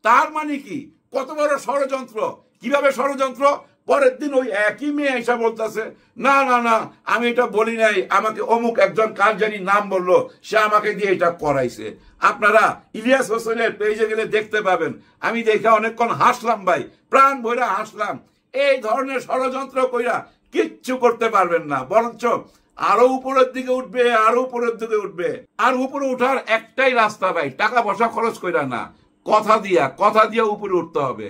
তার মানে কি কত বড় ষড়যন্ত্র। কিভাবে ষড়যন্ত্র? পরের দিন ওই একই মেয়ে এসে বলতেছে না না না আমি এটা বলি নাই, আমাকে অমুক একজন কার জানি নাম বললো, সে আমাকে দিয়ে এটা করাইছে। আপনারা ইলিয়াস হোসেনের পেজে গেলে দেখতে পাবেন। আমি দেখে অনেকক্ষণ হাসলাম ভাই, প্রাণ ভরে হাসলাম। এই ধরনের ষড়যন্ত্র কইরা কিচ্ছু করতে পারবেন না, বরঞ্চ আরো উপরের দিকে উঠবে, আরো উপরের দিকে উঠবে। আর উপরে উঠার একটাই রাস্তা ভাই, টাকা পয়সা খরচ কইরা না, কথা দিয়া উপরে উঠতে হবে।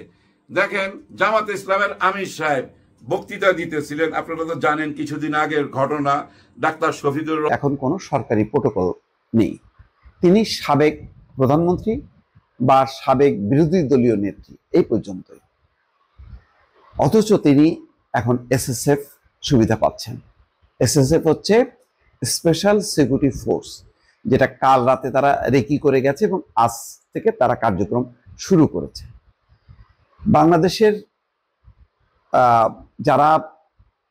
দেখেন জামাতে ইসলামের আমির সাহেব বক্তৃতা দিতেছিলেন, আপনারা তো জানেন কিছুদিন আগের ঘটনা। ডাক্তার শফিকুর এখন কোনো সরকারি প্রোটোকল নেই। তিনি সাবেক প্রধানমন্ত্রী বা সাবেক বিরোধী দলীয় নেত্রী এই পর্যন্তই, অথচ তিনি এখন এসএসএফ সুবিধা পাচ্ছেন। এসএসএফ হচ্ছে স্পেশাল সিকিউরিটি ফোর্স, যেটা কাল রাতে তারা রেকি করে গেছে এবং আজ থেকে তারা কার্যক্রম শুরু করেছে। বাংলাদেশের যারা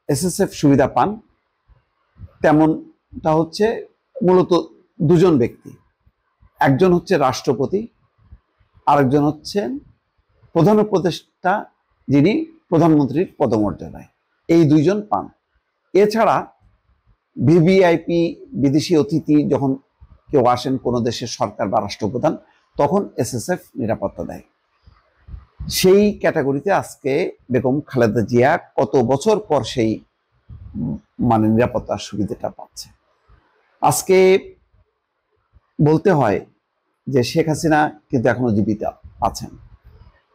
এসএসএফ সুবিধা পান তেমনটা হচ্ছে মূলত দুজন ব্যক্তি, একজন হচ্ছে রাষ্ট্রপতি, আরেকজন হচ্ছেন প্রধান উপদেষ্টা, যিনি প্রধানমন্ত্রীর পদমর্যাদায়। এই দুইজন পান। এছাড়া ভিভিআইপি বিদেশি অতিথি যখন কেউ আসেন কোনো দেশের সরকার বা রাষ্ট্রপ্রধান, তখন এসএসএফ নিরাপত্তা দেয়। সেই ক্যাটাগরিতে আজকে বেগম খালেদা জিয়া কত বছর পর সেই নিরাপত্তার সুবিধাটা পাচ্ছে। আজকে বলতে হয় যে শেখ হাসিনা কিন্তু এখনো জীবিত আছেন।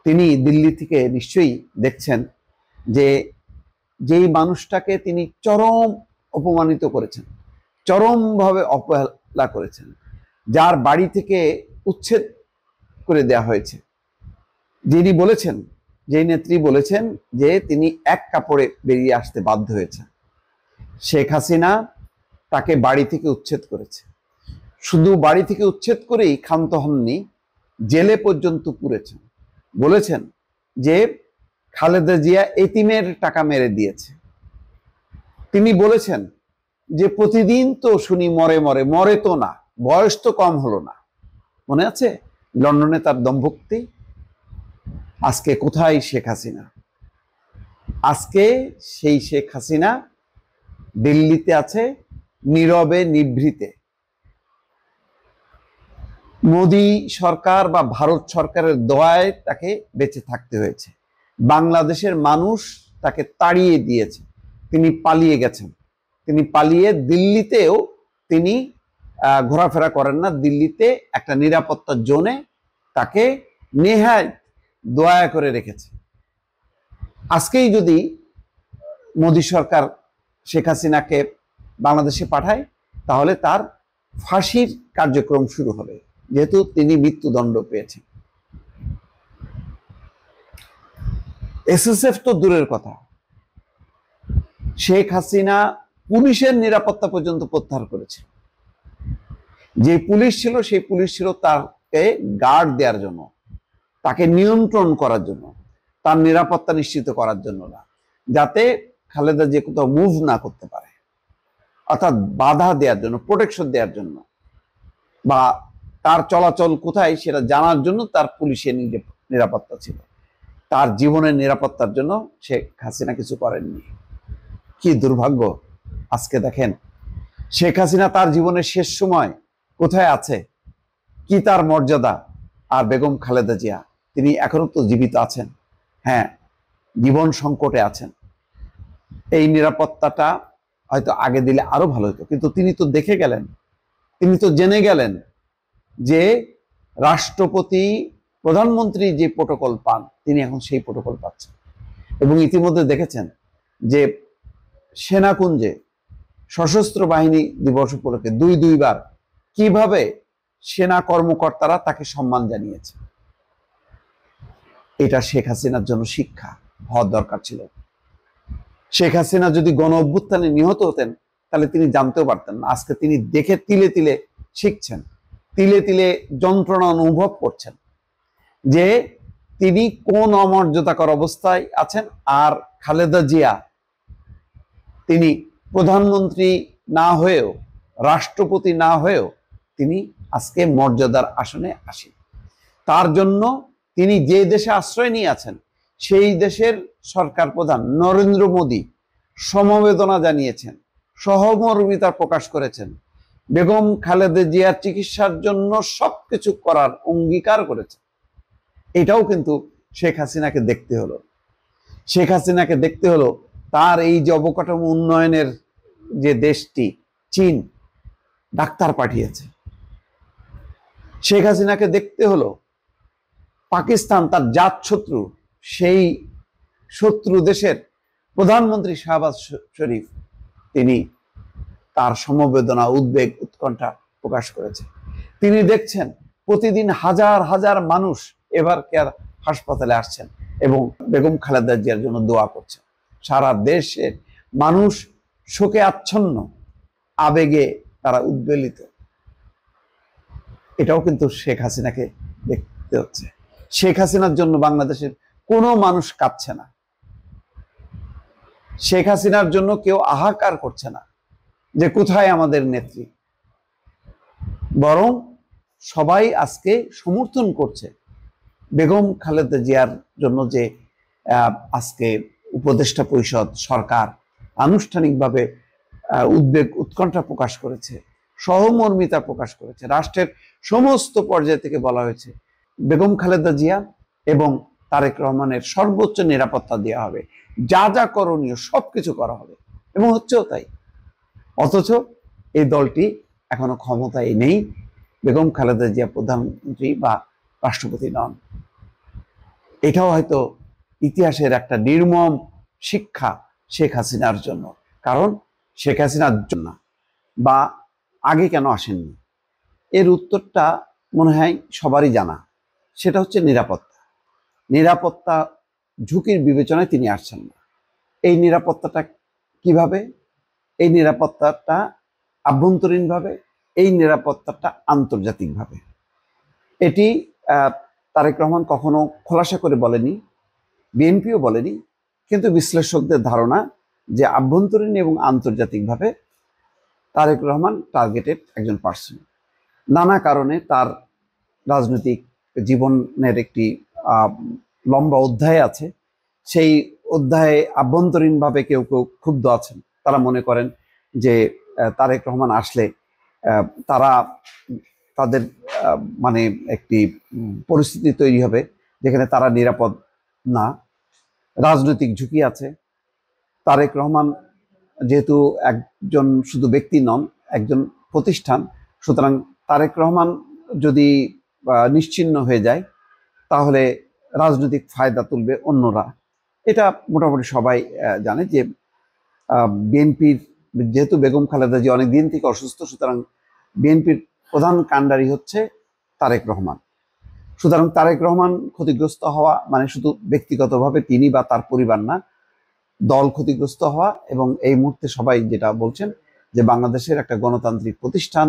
তিনি দিল্লি থেকে নিশ্চয়ই দেখছেন যে যেই মানুষটাকে তিনি চরম অপমানিত করেছেন, চরমভাবে অবহেলা করেছেন, যার বাড়ি থেকে উচ্ছেদ করে দেওয়া হয়েছে, যিনি বলেছেন, যেই নেত্রী বলেছেন যে তিনি এক কাপড়ে বেরিয়ে আসতে বাধ্য হয়েছেন, শেখ হাসিনা তাকে বাড়ি থেকে উচ্ছেদ করেছে। শুধু বাড়ি থেকে উচ্ছেদ করেই ক্ষান্ত হননি, জেলে পর্যন্ত পুরেছেন। বলেছেন যে খালেদা জিয়া এতিমের টাকা মেরে দিয়েছে। তিনি বলেছেন যে প্রতিদিন তো শুনি মরে মরে, মরে তো না, বয়স তো কম হলো না। মনে আছে লন্ডনে তার দম্ভক্তি? আজকে কোথায় শেখ হাসিনা? আজকে সেই শেখ হাসিনা দিল্লিতে আছে, নীরবে নিভৃতে। মোদি সরকার বা ভারত সরকারের দয়ায় তাকে বেঁচে থাকতে হয়েছে। বাংলাদেশের মানুষ তাকে তাড়িয়ে দিয়েছে, তিনি পালিয়ে গেছেন। তিনি পালিয়ে দিল্লিতেও তিনি ঘোরাফেরা করেন না। দিল্লিতে একটা নিরাপত্তা জোনে তাকে নেহায় দয়া করে রেখেছে। আজকেই যদি মোদি সরকার শেখ হাসিনাকে বাংলাদেশে পাঠায়, তাহলে তার ফাঁসির কার্যক্রম শুরু হবে, যেহেতু তিনি মৃত্যুদণ্ড পেয়েছেন। এসএসএফ তো দূরের কথা, শেখ হাসিনা পুলিশের নিরাপত্তা পর্যন্ত প্রত্যাহার করেছে। যে পুলিশ ছিল, সেই পুলিশ ছিল তাকে গার্ড দেওয়ার জন্য, তাকে নিয়ন্ত্রণ করার জন্য, তার নিরাপত্তা নিশ্চিত করার জন্য না, যাতে খালেদা যে কোথাও মুভ না করতে পারে, অর্থাৎ বাধা দেওয়ার জন্য, প্রোটেকশন দেওয়ার জন্য, বা তার চলাচল কোথায় সেটা জানার জন্য তার পুলিশের নিরাপত্তা ছিল। তার জীবনের নিরাপত্তার জন্য শেখ হাসিনা কিছু করেননি। কি দুর্ভাগ্য! আজকে দেখেন শেখ হাসিনা তার জীবনের শেষ সময় কোথায় আছে, কি তার মর্যাদা। আর বেগম খালেদা জিয়া, তিনি এখনো তো জীবিত আছেন, হ্যাঁ, জীবন সংকটে আছেন। এই নিরাপত্তাটা হয়তো আগে দিলে আরো ভালো হতো, কিন্তু তিনি তো দেখে গেলেন, তিনি তো জেনে গেলেন যে রাষ্ট্রপতি, প্রধানমন্ত্রী যে প্রোটোকল পান, তিনি এখন সেই প্রোটোকল পাচ্ছেন। এবং ইতিমধ্যে দেখেছেন যে সেনাকুঞ্জে সশস্ত্র বাহিনী দিবস উপলক্ষে দুইবার কিভাবে সেনা কর্মকর্তারা তাকে সম্মান জানিয়েছে। এটা শেখ হাসিনার জন্য শিক্ষা হওয়ার দরকার ছিল। শেখ হাসিনা যদি গণ অভ্যুত্থানে নিহত হতেন, তাহলে তিনি জানতেও পারতেন না। আজকে তিনি দেখে তিলে তিলে শিখছেন, তিলে তিলে যন্ত্রণা অনুভব করছেন যে তিনি কোন অমর্যাদাকর অবস্থায় আছেন। আর খালেদা জিয়া তিনি প্রধানমন্ত্রী না হয়েও, রাষ্ট্রপতি না হয়েও তিনি আজকে মর্যাদার আসনে আসেন। তার জন্য তিনি যে দেশে আশ্রয় নিয়ে আছেন সেই দেশের সরকার প্রধান নরেন্দ্র মোদী সমবেদনা জানিয়েছেন, সহমর্মিতা প্রকাশ করেছেন, বেগম খালেদা জিয়ার চিকিৎসার জন্য সবকিছু করার অঙ্গীকার করেছেন। এটাও কিন্তু শেখ হাসিনাকে দেখতে হলো। শেখ হাসিনাকে দেখতে হলো তার এই যে অবকাঠামো উন্নয়নের যে দেশটি চীন ডাক্তার পাঠিয়েছে। শেখ হাসিনাকে দেখতে হলো পাকিস্তান, তার জাত শত্রু, সেই শত্রু দেশের প্রধানমন্ত্রী শাহবাজ শরীফ তিনি তার সমবেদনা, উদ্বেগ, উৎকণ্ঠা প্রকাশ করেছে। তিনি দেখছেন প্রতিদিন হাজার হাজার মানুষ এভার কেয়ার হাসপাতালে আসছেন এবং বেগম খালেদা জিয়ার জন্য দোয়া করছেন। সারা দেশের মানুষ শোকে আচ্ছন্ন, আবেগে তারা উদ্বেলিত। এটাও কিন্তু শেখ হাসিনাকে দেখতে হচ্ছে। শেখ হাসিনার জন্য বাংলাদেশের কোনো মানুষ কাঁদছে না, শেখ হাসিনার জন্য কেউ হাহাকার করছে না যে কোথায় আমাদের নেত্রী, বরং সবাই আজকে সমর্থন করছে বেগম খালেদা জিয়ার জন্য যে আজকে উপদেষ্টা পরিষদ, সরকার আনুষ্ঠানিকভাবে উদ্বেগ, উৎকণ্ঠা প্রকাশ করেছে, সহমর্মিতা প্রকাশ করেছে। রাষ্ট্রের সমস্ত পর্যায় থেকে বলা হয়েছে বেগম খালেদা জিয়া এবং তারেক রহমানের সর্বোচ্চ নিরাপত্তা দেওয়া হবে, যা যা করণীয় সবকিছু করা হবে, এবং হচ্ছেও তাই। অথচ এই দলটি এখনো ক্ষমতায় নেই। বেগম খালেদা জিয়া প্রধানমন্ত্রী বা রাষ্ট্রপতি নন। এটাও হয়তো ইতিহাসের একটা নির্মম শিক্ষা শেখ হাসিনার জন্য। কারণ শেখ হাসিনার জন্য বা আগে কেন আসেননি, এর উত্তরটা মনে হয় সবারই জানা। সেটা হচ্ছে নিরাপত্তা। নিরাপত্তা ঝুঁকির বিবেচনায় তিনি আসছেন না। এই নিরাপত্তাটা কিভাবে? এই নিরাপত্তাটা আভ্যন্তরীণভাবে, এই নিরাপত্তাটা আন্তর্জাতিকভাবে। এটি তারেক রহমান কখনো খোলাসা করে বলেনি, বিএনপিও বলেনি, কিন্তু বিশ্লেষকদের ধারণা যে আভ্যন্তরীণ এবং আন্তর্জাতিকভাবে তারেক রহমান টার্গেটেড একজন পার্সন। নানা কারণে তার রাজনৈতিক জীবনের একটি লম্বা অধ্যায় আছে। সেই অধ্যায়ে আভ্যন্তরীণভাবে কেউ কেউ ক্ষুব্ধ আছেন। তারা মনে করেন যে তারেক রহমান আসলে তারা তাদের মানে একটি পরিস্থিতি তৈরি হবে যেখানে তারা নিরাপদ না, রাজনৈতিক ঝুঁকি আছে। তারেক রহমান যেহেতু একজন শুধু ব্যক্তি নন, একজন প্রতিষ্ঠান, সুতরাং তারেক রহমান যদি নিশ্চিহ্ন হয়ে যায় তাহলে রাজনৈতিক ফায়দা তুলবে অন্যরা। এটা মোটামুটি সবাই জানে যে বিএনপির, যেহেতু বেগম খালেদা জিয়া অনেক দিন থেকে অসুস্থ, সুতরাং বিএনপির প্রধান কাণ্ডারি হচ্ছে তারেক রহমান। সুতরাং তারেক রহমান ক্ষতিগ্রস্ত হওয়া মানে শুধু ব্যক্তিগতভাবে তিনি বা তার পরিবার না, দল ক্ষতিগ্রস্ত হওয়া। এবং এই মুহূর্তে সবাই যেটা বলছেন যে বাংলাদেশের একটা গণতান্ত্রিক প্রতিষ্ঠান,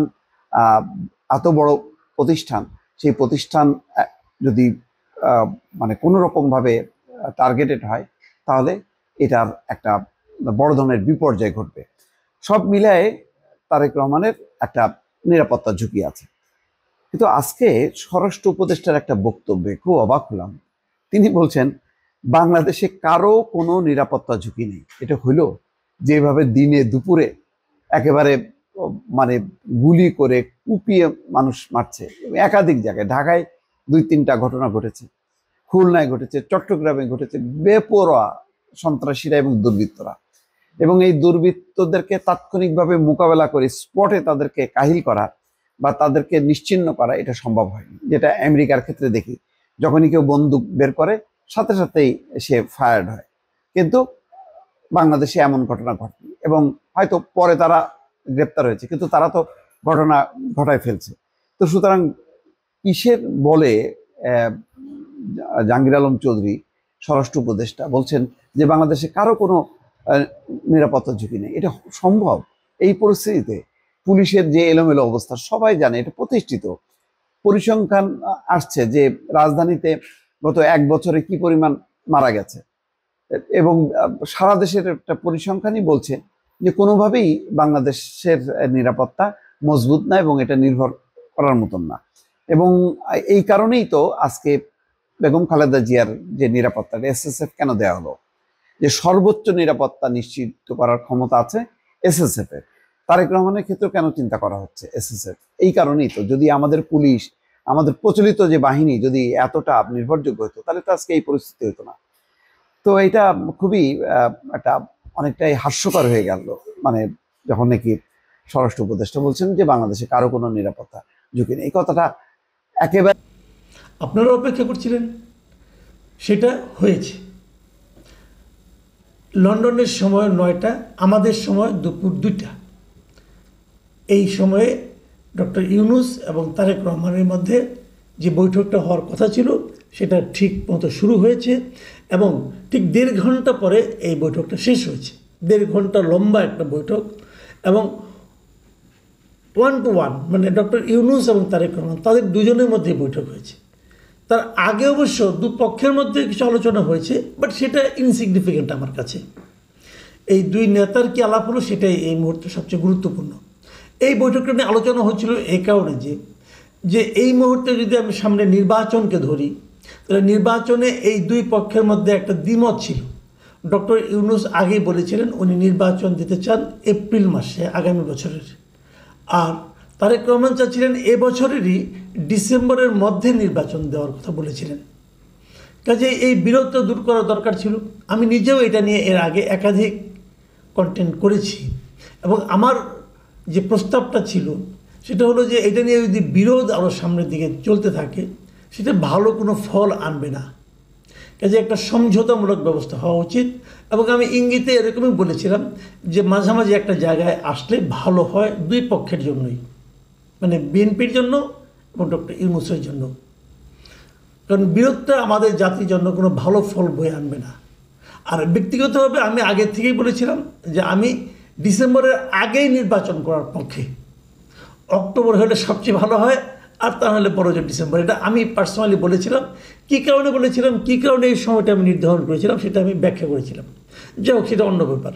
এত বড় প্রতিষ্ঠান, সেই প্রতিষ্ঠান যদি মানে কোনো রকমভাবে টার্গেটেড হয় তাহলে এটার একটা বড় ধরনের বিপর্যয় ঘটবে। সব মিলায়ে তারেক রহমানের একটা নিরাপত্তা ঝুঁকি আছে। কিন্তু আজকে স্বরাষ্ট্র উপদেষ্টার একটা বক্তব্যে খুব অবাক হলাম। তিনি বলছেন বাংলাদেশে কারো কোনো নিরাপত্তা ঝুঁকি নেই। এটা হইল যেভাবে দিনে দুপুরে একেবারে মানে গুলি করে কুপিয়ে মানুষ মারছে একাধিক জায়গায়। ঢাকায় 2-3টা ঘটনা ঘটেছে, খুলনায় ঘটেছে, চট্টগ্রামে ঘটেছে, বেপরোয়া সন্ত্রাসীরা এবং দুর্বৃত্তরা। এবং এই দুর্বৃত্তদেরকে তাৎক্ষণিকভাবে মোকাবেলা করে স্পটে তাদেরকে কাহিল করা বা তাদেরকে নিশ্চিহ্ন করা এটা সম্ভব হয়নি। যেটা আমেরিকার ক্ষেত্রে দেখি, যখনই কেউ বন্দুক বের করে সাথে সাথেই সে ফায়ার্ড হয়। কিন্তু বাংলাদেশে এমন ঘটনা ঘটেনি, এবং হয়তো পরে তারা গ্রেপ্তার হয়েছে, কিন্তু তারা তো ঘটনা ঘটায় ফেলছে। তো সুতরাং কিসের বলে জাহাঙ্গীর আলম চৌধুরী স্বরাষ্ট্র উপদেষ্টা বলছেন যে বাংলাদেশে কারো কোনো নিরাপত্তা ঝুঁকি নেই? এটা সম্ভব এই পরিস্থিতিতে? পুলিশের যে এলোমেলো অবস্থা সবাই জানে, এটা প্রতিষ্ঠিত। পরিসংখ্যান আসছে যে রাজধানীতে গত 1 বছরে কি পরিমাণ মারা গেছে, এবং সারা দেশের একটা পরিসংখ্যানই বলছে যে কোনোভাবেই বাংলাদেশের নিরাপত্তা মজবুত না এবং এটা নির্ভর করার মতন না। এবং এই কারণেই তো আজকে বেগম খালেদা জিয়ার যে নিরাপত্তাটা এসএসএফ কেন দেওয়া হলো, যে সর্বোচ্চ নিরাপত্তা নিশ্চিত করার ক্ষমতা আছে এসএসএফ এর। তারেক রহমানের ক্ষেত্রে কেন চিন্তা করা হচ্ছে এসএসএফ? এই কারণেই তো, যদি আমাদের পুলিশ, আমাদের প্রচলিত যে বাহিনী যদি এতটা নির্ভরযোগ্য হতো তাহলে তো আজকে এই পরিস্থিতি হতো না। তো এটা খুবই একটা অনেকটাই হাস্যকর হয়ে গেল, মানে যখন নাকি স্বরাষ্ট্র উপদেষ্টা বলছেন যে বাংলাদেশে কারো কোনো নিরাপত্তা ঝুঁকি নেই। এই কথাটা একেবারে আপনারা অপেক্ষা করছিলেন, সেটা হয়েছে। লন্ডনের সময় 9টা, আমাদের সময় দুপুর 2টা। এই সময়ে ডক্টর ইউনূস এবং তারেক রহমানের মধ্যে যে বৈঠকটা হওয়ার কথা ছিল সেটা ঠিক মতো শুরু হয়েছে এবং ঠিক 1.5 ঘন্টা পরে এই বৈঠকটা শেষ হয়েছে। 1.5 ঘন্টা লম্বা একটা বৈঠক এবং 1 to 1, মানে ডক্টর ইউনূস এবং তারেক রহমান তাদের দুজনের মধ্যে বৈঠক হয়েছে। তার আগে অবশ্য দুপক্ষের মধ্যে কিছু আলোচনা হয়েছে, বাট সেটা ইনসিগনিফিকেন্ট আমার কাছে। এই দুই নেতার কি আলাপ হলো সেটাই এই মুহূর্তে সবচেয়ে গুরুত্বপূর্ণ। এই বৈঠকটা নিয়ে আলোচনা হচ্ছিল এই কারণে যে এই মুহূর্তে যদি আমি সামনে নির্বাচনকে ধরি, তাহলে নির্বাচনে এই দুই পক্ষের মধ্যে একটা দ্বিমত ছিল। ডক্টর ইউনূস আগেই বলেছিলেন উনি নির্বাচন দিতে চান এপ্রিল মাসে আগামী বছরের, আর তারেক রহমান চাচ্ছিলেন এবছরেরই ডিসেম্বরের মধ্যে নির্বাচন দেওয়ার কথা বলেছিলেন। কাজে এই বিরোধটা দূর করা দরকার ছিল। আমি নিজেও এটা নিয়ে এর আগে একাধিক কন্টেন্ট করেছি এবং আমার যে প্রস্তাবটা ছিল সেটা হলো যে এটা নিয়ে যদি বিরোধ আরও সামনের দিকে চলতে থাকে সেটা ভালো কোনো ফল আনবে না। কাজে একটা সমঝোতামূলক ব্যবস্থা হওয়া উচিত এবং আমি ইঙ্গিতে এরকমই বলেছিলাম যে মাঝামাঝি একটা জায়গায় আসলে ভালো হয় দুই পক্ষের জন্যই, মানে বিএনপির জন্য এবং ডক্টর ইউনূসের জন্য। কারণ বিরোধটা আমাদের জাতির জন্য কোনো ভালো ফল বয়ে আনবে না। আর ব্যক্তিগতভাবে আমি আগে থেকেই বলেছিলাম যে আমি ডিসেম্বরের আগেই নির্বাচন করার পক্ষে। অক্টোবর হলে সবচেয়ে ভালো হয়, আর তা হলে বড় যে ডিসেম্বর। এটা আমি পার্সোনালি বলেছিলাম। কী কারণে বলেছিলাম, কী কারণে এই সময়টা আমি নির্ধারণ করেছিলাম সেটা আমি ব্যাখ্যা করেছিলাম। যাই হোক, সেটা অন্য ব্যাপার।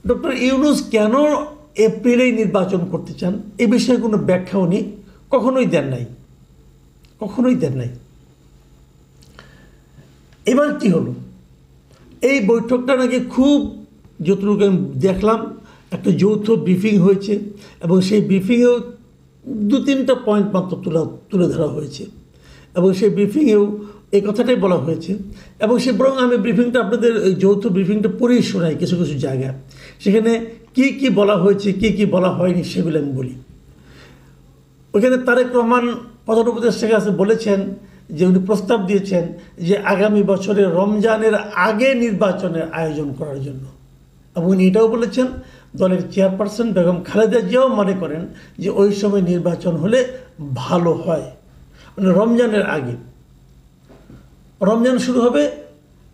ডক্টর ইউনূস কেন এপ্রিলেই নির্বাচন করতে চান এ বিষয়ে কোনো ব্যাখ্যা উনি কখনোই দেন নাই। এবার কি হলো, এই বৈঠকটা নাকি খুব, যতটুকু আমি দেখলাম, একটা যৌথ ব্রিফিং হয়েছে এবং সেই ব্রিফিংয়েও 2-3টা পয়েন্ট মাত্র তুলে ধরা হয়েছে এবং সেই ব্রিফিংয়েও এই কথাটাই বলা হয়েছে। এবং সে বরং আমি ব্রিফিংটা আপনাদের এই যৌথ ব্রিফিংটা পড়েই শোনাই কিছু কিছু জায়গায়। সেখানে কি বলা হয়েছে, কি বলা হয়নি সেগুলো আমি বলি। ওইখানে তারেক রহমান প্রধান উপদেষ্টার কাছে বলেছেন যে উনি প্রস্তাব দিয়েছেন যে আগামী বছরে রমজানের আগে নির্বাচনের আয়োজন করার জন্য। এবং উনি এটাও বলেছেন দলের চেয়ারপারসন বেগম খালেদা জিয়াও মনে করেন যে ওই সময় নির্বাচন হলে ভালো হয়, মানে রমজানের আগে। রমজান শুরু হবে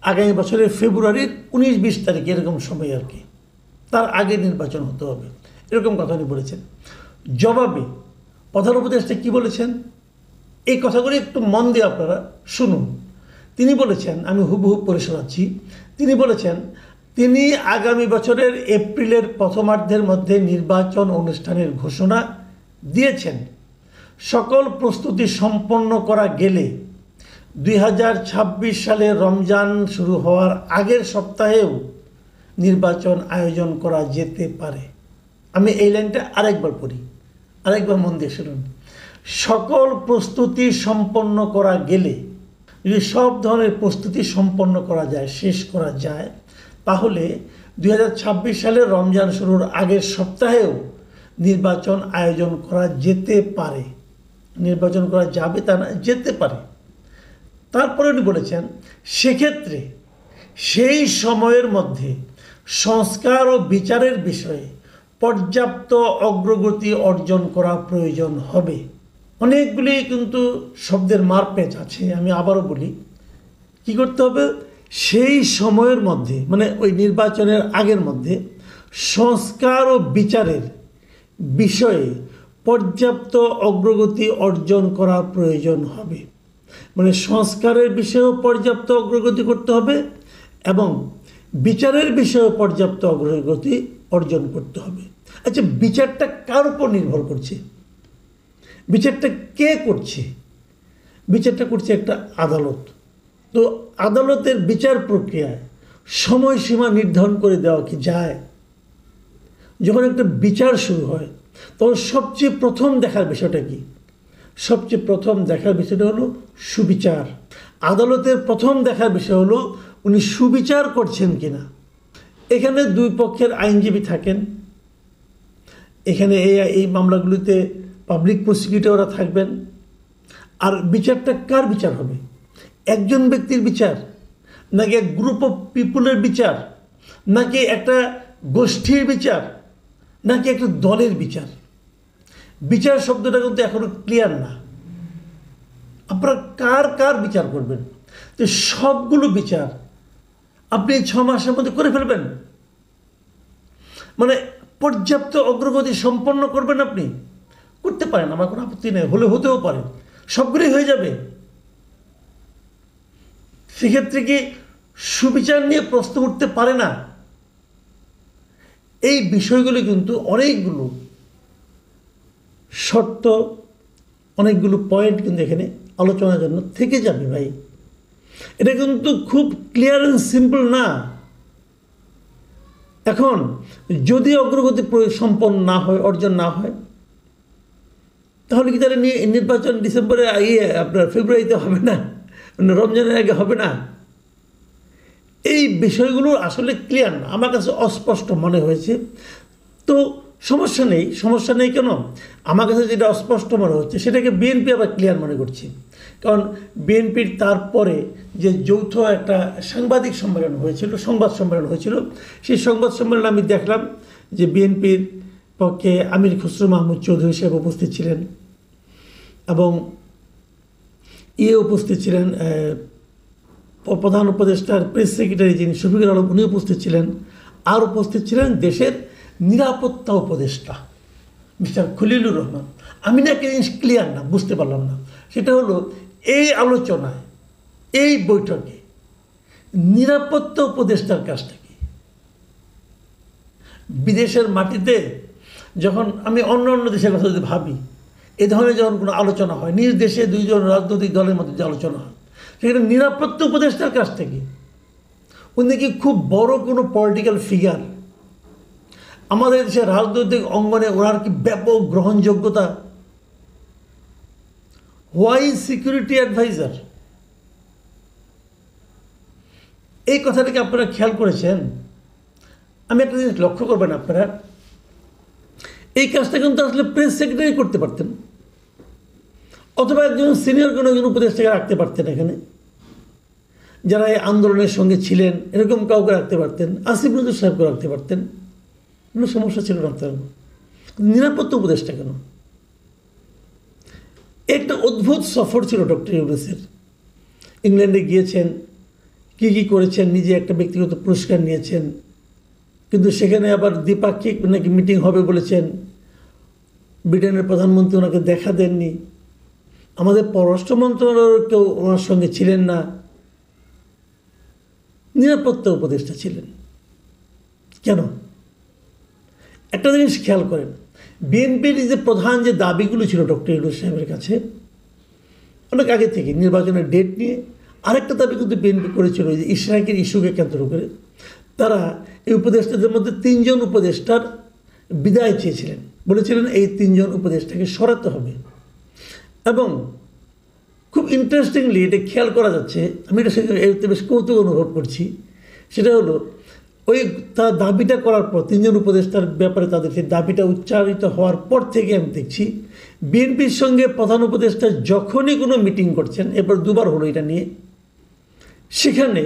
আগামী বছরের ফেব্রুয়ারির 19-20 তারিখ, এরকম সময় আর কি, তার আগে নির্বাচন হতে হবে, এরকম কথা উনি বলেছেন। জবাবে প্রধান উপদেষ্টা কী বলেছেন, এই কথাগুলি একটু মন দিয়ে আপনারা শুনুন। তিনি বলেছেন, আমি হুবহু পড়ে শোনাচ্ছি, তিনি বলেছেন তিনি আগামী বছরের এপ্রিলের প্রথমার্ধের মধ্যে নির্বাচন অনুষ্ঠানের ঘোষণা দিয়েছেন। সকল প্রস্তুতি সম্পন্ন করা গেলে 2026 সালে রমজান শুরু হওয়ার আগের সপ্তাহেও নির্বাচন আয়োজন করা যেতে পারে। আমি এই লাইনটা আরেকবার পড়ি, আরেকবার মন দিয়ে শুনুন। সকল প্রস্তুতি সম্পন্ন করা গেলে, যদি সব ধরনের প্রস্তুতি সম্পন্ন করা যায়, শেষ করা যায়, তাহলে 2026 সালে রমজান শুরুর আগের সপ্তাহেও নির্বাচন আয়োজন করা যেতে পারে। নির্বাচন করা যাবে তা না, যেতে পারে। তারপরে উনি বলেছেন সেক্ষেত্রে সেই সময়ের মধ্যে সংস্কার ও বিচারের বিষয়ে পর্যাপ্ত অগ্রগতি অর্জন করা প্রয়োজন হবে। অনেকগুলি কিন্তু শব্দের মারপ্যাচ আছে, আমি আবারও বলি। কি করতে হবে, সেই সময়ের মধ্যে, মানে ওই নির্বাচনের আগের মধ্যে সংস্কার ও বিচারের বিষয়ে পর্যাপ্ত অগ্রগতি অর্জন করা প্রয়োজন হবে। মানে সংস্কারের বিষয়েও পর্যাপ্ত অগ্রগতি করতে হবে এবং বিচারের বিষয়েও পর্যাপ্ত অগ্রগতি অর্জন করতে হবে। আচ্ছা, বিচারটা কার উপর নির্ভর করছে? বিচারটা কে করছে? বিচারটা করছে একটা আদালত। তো আদালতের বিচার প্রক্রিয়ায় সময়সীমা নির্ধারণ করে দেওয়া কি যায়? যখন একটা বিচার শুরু হয় তখন সবচেয়ে প্রথম দেখার বিষয়টা কি? সবচেয়ে প্রথম দেখার বিষয়টা হলো সুবিচার। আদালতের প্রথম দেখার বিষয় হলো উনি সুবিচার করছেন কিনা। এখানে দুই পক্ষের আইনজীবী থাকেন, এখানে এই মামলাগুলিতে পাবলিক প্রসিকিউটররা থাকবেন। আর বিচারটা কার বিচার হবে? একজন ব্যক্তির বিচার, নাকি এক গ্রুপ অফ পিপুলের বিচার, নাকি একটা গোষ্ঠীর বিচার, নাকি একটা দলের বিচার? বিচার শব্দটা কিন্তু এখনো ক্লিয়ার না। আপনারা কার কার বিচার করবেন? তো সবগুলো বিচার আপনি 6 মাসের মধ্যে করে ফেলবেন? মানে পর্যাপ্ত অগ্রগতি সম্পন্ন করবেন আপনি? করতে পারেন, আমার কোনো আপত্তি নেই, হলে হতেও পারে, সবগুলোই হয়ে যাবে। সেক্ষেত্রে কি সুবিচার নিয়ে প্রশ্ন উঠতে পারে না? এই বিষয়গুলো কিন্তু অনেকগুলো শর্ত, অনেকগুলো পয়েন্ট কিন্তু এখানে আলোচনার জন্য থেকে যাবে ভাই। এটা কিন্তু খুব ক্লিয়ার অ্যান্ড সিম্পল না। এখন যদি অগ্রগতি সম্পন্ন না হয়, অর্জন না হয়, তাহলে কি তাহলে নির্বাচন ডিসেম্বরে আপনার ফেব্রুয়ারিতে হবে না, রমজানের আগে হবে না? এই বিষয়গুলো আসলে ক্লিয়ার না, আমার কাছে অস্পষ্ট মনে হয়েছে। তো সমস্যা নেই কেন? আমার কাছে যেটা অস্পষ্ট মনে হচ্ছে সেটাকে বিএনপি আবার ক্লিয়ার মনে করছে। কারণ বিএনপির তারপরে যে যৌথ একটা সাংবাদিক সম্মেলন হয়েছিল, সংবাদ সম্মেলন হয়েছিল, সেই সংবাদ সম্মেলনে আমি দেখলাম যে বিএনপির পক্ষে আমির খসরু মাহমুদ চৌধুরী সাহেব উপস্থিত ছিলেন, এবং উপস্থিত ছিলেন প্রধান উপদেষ্টার প্রেস সেক্রেটারি যিনি শফিকুল আলম, উনি উপস্থিত ছিলেন। আর উপস্থিত ছিলেন দেশের নিরাপত্তা উপদেষ্টা মিস্টার খলিলুর রহমান। আমি না একটা জিনিস ক্লিয়ার না, বুঝতে পারলাম না, সেটা হলো এই আলোচনায়, এই বৈঠকে নিরাপত্তা উপদেষ্টার কাজটা কি? বিদেশের মাটিতে যখন আমি অন্য দেশের কথা যদি ভাবি, এ ধরনের যখন কোনো আলোচনা হয়, নিজ দেশে দুইজন রাজনৈতিক দলের মধ্যে যে আলোচনা হয়, সেখানে নিরাপত্তা উপদেষ্টার কাজটা কি? উনি কি খুব বড় কোনো পলিটিক্যাল ফিগার? আমাদের দেশের রাজনৈতিক অঙ্গনে ওনার কি ব্যাপক গ্রহণযোগ্যতা? Why security adviser? এই কথাটাকে আপনারা খেয়াল করেছেন? আমি একটা জিনিস লক্ষ্য করবেন আপনারা, এই কাজটা কিন্তু আসলে প্রেস সেক্রেটারি করতে পারতেন, অথবা একজন সিনিয়র কোনো একজন উপদেষ্টাকে রাখতে পারতেন এখানে, যারা এই আন্দোলনের সঙ্গে ছিলেন, এরকম কাউকে রাখতে পারতেন, আসিফ নজরুল সাহেবকে রাখতে পারতেন, কোনো সমস্যা ছিল না। তার নিরাপত্তা উপদেষ্টা কেন? একটা অদ্ভুত সফর ছিল ডক্টর ইউনূসের। ইংল্যান্ডে গিয়েছেন, কি করেছেন, নিজে একটা ব্যক্তিগত পুরস্কার নিয়েছেন, কিন্তু সেখানে আবার দ্বিপাক্ষিক নাকি মিটিং হবে বলেছেন। ব্রিটেনের প্রধানমন্ত্রী ওনাকে দেখা দেননি, আমাদের পররাষ্ট্র মন্ত্রণালয়ের কেউ ওনার সঙ্গে ছিলেন না, নিরাপত্তা উপদেষ্টা ছিলেন কেন? একটা জিনিস খেয়াল করেন, বিএনপির যে প্রধান যে দাবিগুলো ছিল ডক্টর ইউনূস সাহেবের কাছে অনেক আগে থেকে, নির্বাচনের ডেট নিয়ে আরেকটা দাবি কিন্তু বিএনপি করেছিল, যে ইশরাকের ইস্যুকে কেন্দ্র করে তারা এই উপদেষ্টাদের মধ্যে 3 জন উপদেষ্টার বিদায় চেয়েছিলেন, বলেছিলেন এই 3 জন উপদেষ্টাকে সরাতে হবে। এবং খুব ইন্টারেস্টিংলি এটা খেয়াল করা যাচ্ছে, আমি এটা বেশ কৌতুক অনুভব করছি, সেটা হলো ওই তার দাবিটা করার পর 3 জন উপদেষ্টার ব্যাপারে তাদের সেই দাবিটা উচ্চারিত হওয়ার পর থেকে আমি দেখছি বিএনপির সঙ্গে প্রধান উপদেষ্টা যখনই কোনো মিটিং করছেন, এরপর 2বার হলো এটা নিয়ে, সেখানে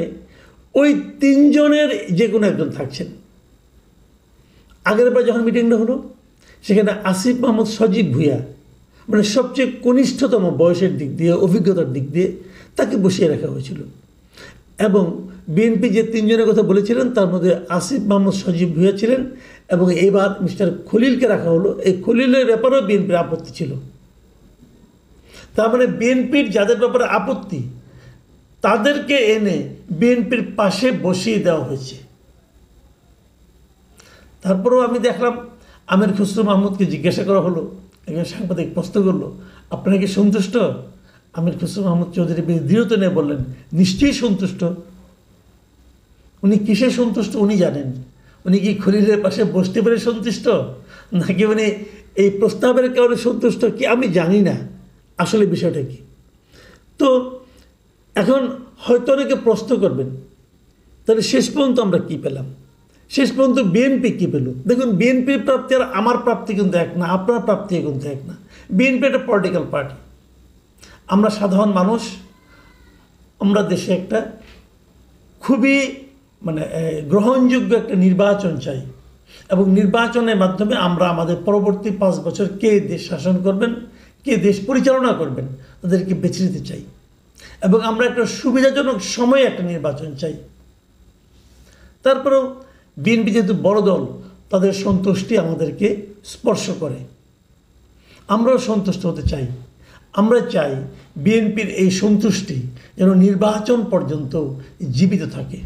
ওই 3 জনের যে কোনো একজন থাকছেন। আগের বার যখন মিটিংটা হলো সেখানে আসিফ মাহমুদ সজীব ভুঁইয়া, মানে সবচেয়ে কনিষ্ঠতম বয়সের দিক দিয়ে, অভিজ্ঞতার দিক দিয়ে তাকে বসিয়ে রাখা হয়েছিল। এবং বিএনপি যে 3 জনের কথা বলেছিলেন তার মধ্যে আসিফ মাহমুদ সজীব ভুঁইয়া ছিলেন, এবং এবার মিস্টার খলিলকে রাখা হলো। এই খলিলের ব্যাপারেও বিএনপির আপত্তি ছিল। তার মানে বিএনপির যাদের ব্যাপারে আপত্তি তাদেরকে এনে বিএনপির পাশে বসিয়ে দেওয়া হয়েছে। তারপরেও আমি দেখলাম আমির খসরু মাহমুদকে জিজ্ঞাসা করা হলো, একজন সাংবাদিক প্রশ্ন করলো, আপনারা কি সন্তুষ্ট? আমির খসরু মাহমুদ চৌধুরী বেশ দৃঢ়তা নিয়ে বললেন, নিশ্চয়ই সন্তুষ্ট। উনি কিসে সন্তুষ্ট উনি জানেন। উনি কি খলিলের পাশে বসতে পেরে সন্তুষ্ট, নাকি উনি এই প্রস্তাবের কারণে সন্তুষ্ট, কি আমি জানি না আসলে বিষয়টা কি। তো এখন হয়তো অনেকে প্রশ্ন করবেন, তাহলে শেষ পর্যন্ত আমরা কি পেলাম? শেষ পর্যন্ত বিএনপি কী পেল? দেখুন, বিএনপির প্রাপ্তি আর আমার প্রাপ্তি কিন্তু এক না, আপনার প্রাপ্তি কিন্তু এক না। বিএনপি একটা পলিটিক্যাল পার্টি, আমরা সাধারণ মানুষ, আমরা দেশে একটা খুবই গ্রহণযোগ্য একটা নির্বাচন চাই, এবং নির্বাচনের মাধ্যমে আমরা আমাদের পরবর্তী 5 বছর কে দেশ শাসন করবেন, কে দেশ পরিচালনা করবেন, তাদেরকে বেছে নিতে চাই, এবং আমরা একটা সুবিধাজনক সময়ে একটা নির্বাচন চাই। তারপরেও বিএনপি যেহেতু বড় দল, তাদের সন্তুষ্টি আমাদেরকে স্পর্শ করে, আমরাও সন্তুষ্ট হতে চাই। আমরা চাই বিএনপির এই সন্তুষ্টি যেন নির্বাচন পর্যন্ত জীবিত থাকে।